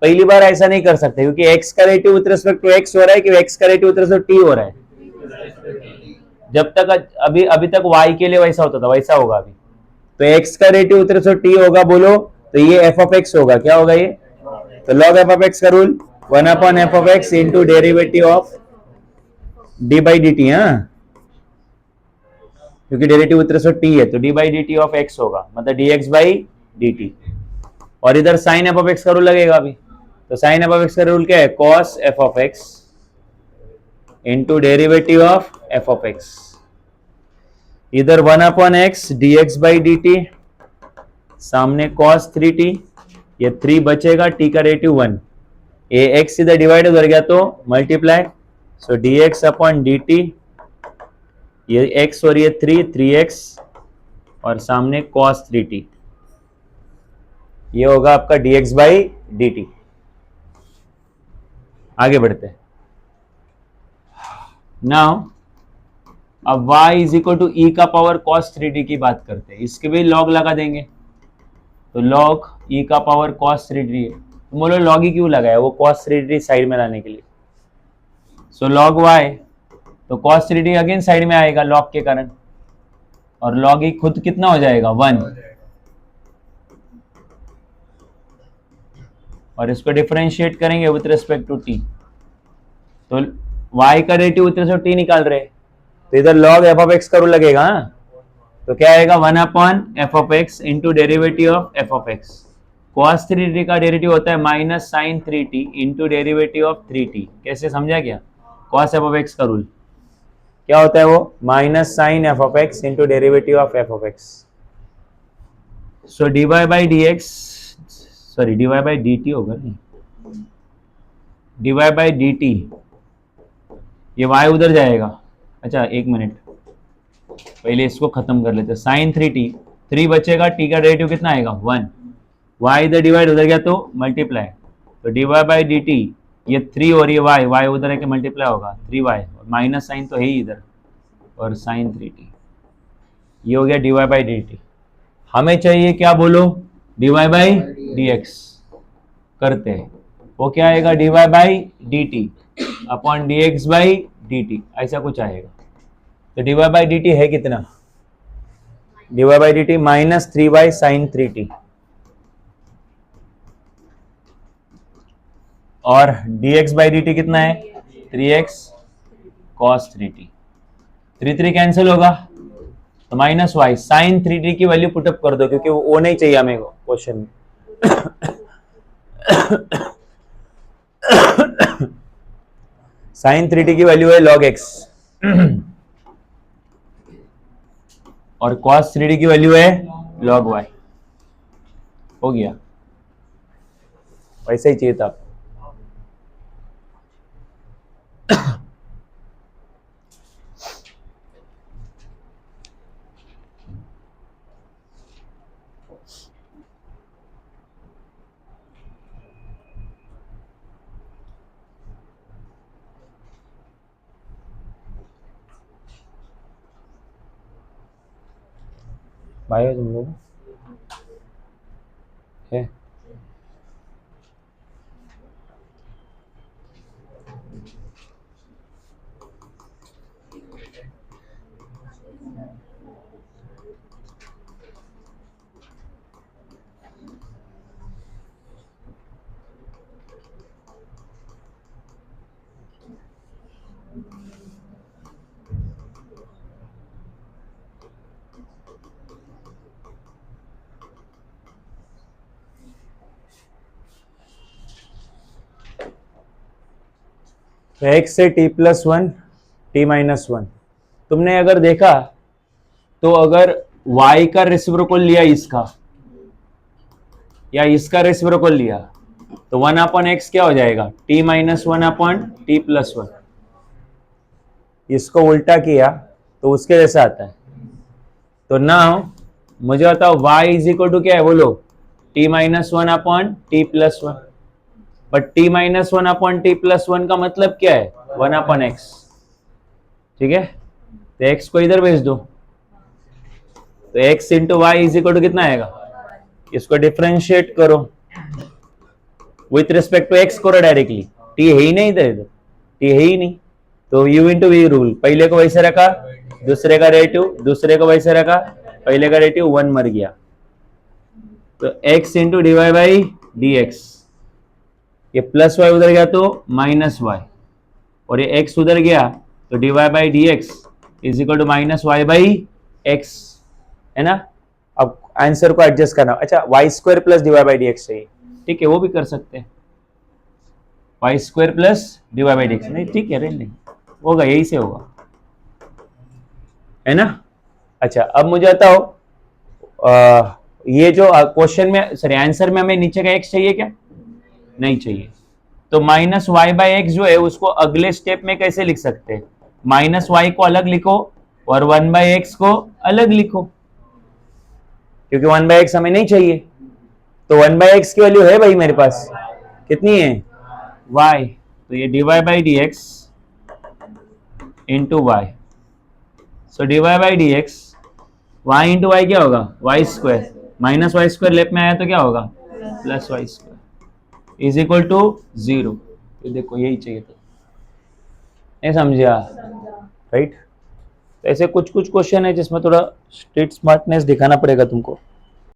Speaker 1: पहली बार ऐसा नहीं कर सकते, क्योंकि x का रेटिव विथ रिस्पेक्ट टू x हो रहा है कि x का रेटिव विथ रिस्पेक्ट टू t हो रहा है। जब तक अभी तक y के लिए वैसा होता था, वैसा होगा अभी। तो x का रेटिव विथ रिस्पेक्ट टू t होगा, बोलो, तो ये f ऑफ x होगा। क्या होगा ये? तो log f ऑफ x का rule 1/f of x into derivative of d by dt, हाँ, क्योंकि डेरिवेटिव विथ रिस्पेक्ट t है तो d by dt of x होगा, मतलब dx बाई dt। और इधर साइन एफ ऑफ एक्स का रूल लगेगा अभी। तो साइन एफ ऑफ एक्स का रूल क्या है, cos f of x into derivative of f of x, इधर 1/x dx by d T, सामने cos 3t, ये 3 बचेगा, t का डेरिवेटिव 1, ये x इधर डिवाइड उधर गया तो मल्टीप्लाई, सो dx अपॉन dt, ये x और ये 3x और सामने cos 3t, ये होगा आपका dx बाई dt। आगे बढ़ते हैं। नाउ अब y इज इक्वल टू ई का पावर cos 3t की बात करते हैं, इसके भी लॉग लगा देंगे, तो log e का पावर cos 3t है, तो बोलो log e क्यों लगाया, वो cos 3t साइड में लाने के लिए, सो log y, तो cos 3t अगेन साइड में आएगा log के कारण, और log e खुद कितना हो जाएगा 1, और इसको डिफरेंशिएट करेंगे विथ रिस्पेक्ट टू t, तो y का derivative with respect to t निकाल रहे, तो इधर log f ऑफ x का रूल लगेगा, तो क्या आएगा 1 upon f of x into derivative of f of x, cos 3t का डेरिवेटिव होता है minus sine 3t into derivative of 3t, कैसे समझा क्या, cos एफ ऑफ एक्स का रूल क्या होता है, वो minus sine f of x into derivative of f of x, so dy by d x, sorry dy by d T होगा, नहीं dy बाई डी टी, ये y उधर जाएगा, अच्छा एक मिनट पहले इसको खत्म कर लेते हैं, साइन 3t, 3 बचेगा, t का डेरिवेटिव कितना आएगा 1, y इधर डिवाइड उधर गया तो मल्टीप्लाई, तो dy बाई डी टी, ये 3 और ये y उधर है कि मल्टीप्लाई होगा 3y, माइनस साइन तो है ही इधर, और साइन 3t, ये हो गया dy बाई डी टी। हमें चाहिए क्या बोलो, dy बाई डी एक्स, करते हैं, वो क्या आएगा dy by d T upon d x by d T, ऐसा कुछ आएगा, तो dy बाई डी टी है कितना, dy by d t minus 3y sine 3t, और dx बाई डी टी कितना है 3x cos 3t, 3 कैंसिल होगा, तो माइनस y साइन 3t की वैल्यू पुटअप कर दो, क्योंकि वो नहीं चाहिए हमें क्वेश्चन में। साइन 3t की वैल्यू है log x और cos 3t की वैल्यू है log y, हो गया, वैसे ही चाहिए था। भाई तुम लोग है तो x से t प्लस 1 t माइनस 1, तुमने अगर देखा तो अगर y का रेसिप्रोकल लिया इसका या इसका रेसिप्रोकल लिया तो 1 अपॉन एक्स क्या हो जाएगा t minus 1 upon t plus 1, इसको उल्टा किया तो उसके जैसा आता है। तो नाउ मुझे बताओ y इज इक्वल टू क्या है, बोलो t minus 1 upon t plus 1, but t minus 1 upon t plus 1 का मतलब क्या है 1 अपॉन एक्स, ठीक है, तो x को इधर भेज दो, तो x into y is equal to कितना आएगा, इसको डिफरेंशिएट करो विथ रिस्पेक्ट टू x करो डायरेक्टली, t है ही नहीं इधर, t है ही नहीं, तो u इंटू वी रूल, पहले को वैसे रखा, दूसरे का डेरिवेटिव, दूसरे को वैसे रखा, पहले का डेरिवेटिव 1 मर गया, तो x into d y by d x, ये प्लस वाई उधर गया तो माइनस वाई, और ये x उधर गया तो d y by d x is equal to minus y by x, है ना। अब आंसर को एडजस्ट करना। अच्छा y square plus d y by d x चाहिए, ठीक है वो भी कर सकते हैं, y square plus d y by d x, नहीं ठीक है रहने होगा, यही से होगा है ना। अच्छा अब मुझे बताओ ये जो क्वेश्चन में सॉरी आंसर में हमें नीचे का एक्स चाहिए क्या, नहीं चाहिए, तो माइनस वाई बाई एक्स जो है उसको अगले स्टेप में कैसे लिख सकते हैं, माइनस वाई को अलग लिखो और वन बाई एक्स को अलग लिखो, क्योंकि वन बाई एक्स हमें नहीं चाहिए, तो वन बाई एक्स की वैल्यू है भाई मेरे पास, कितनी है y, तो ये dy by d x into y, so dy by d x y into y क्या होगा y square, minus y square left में आया तो क्या होगा plus y square is equal to 0, ये देखो यही चाहिए था, नहीं समझा राइट। तो ऐसे कुछ कुछ क्वेश्चन है जिसमें थोड़ा स्ट्रीट स्मार्टनेस दिखाना पड़ेगा तुमको।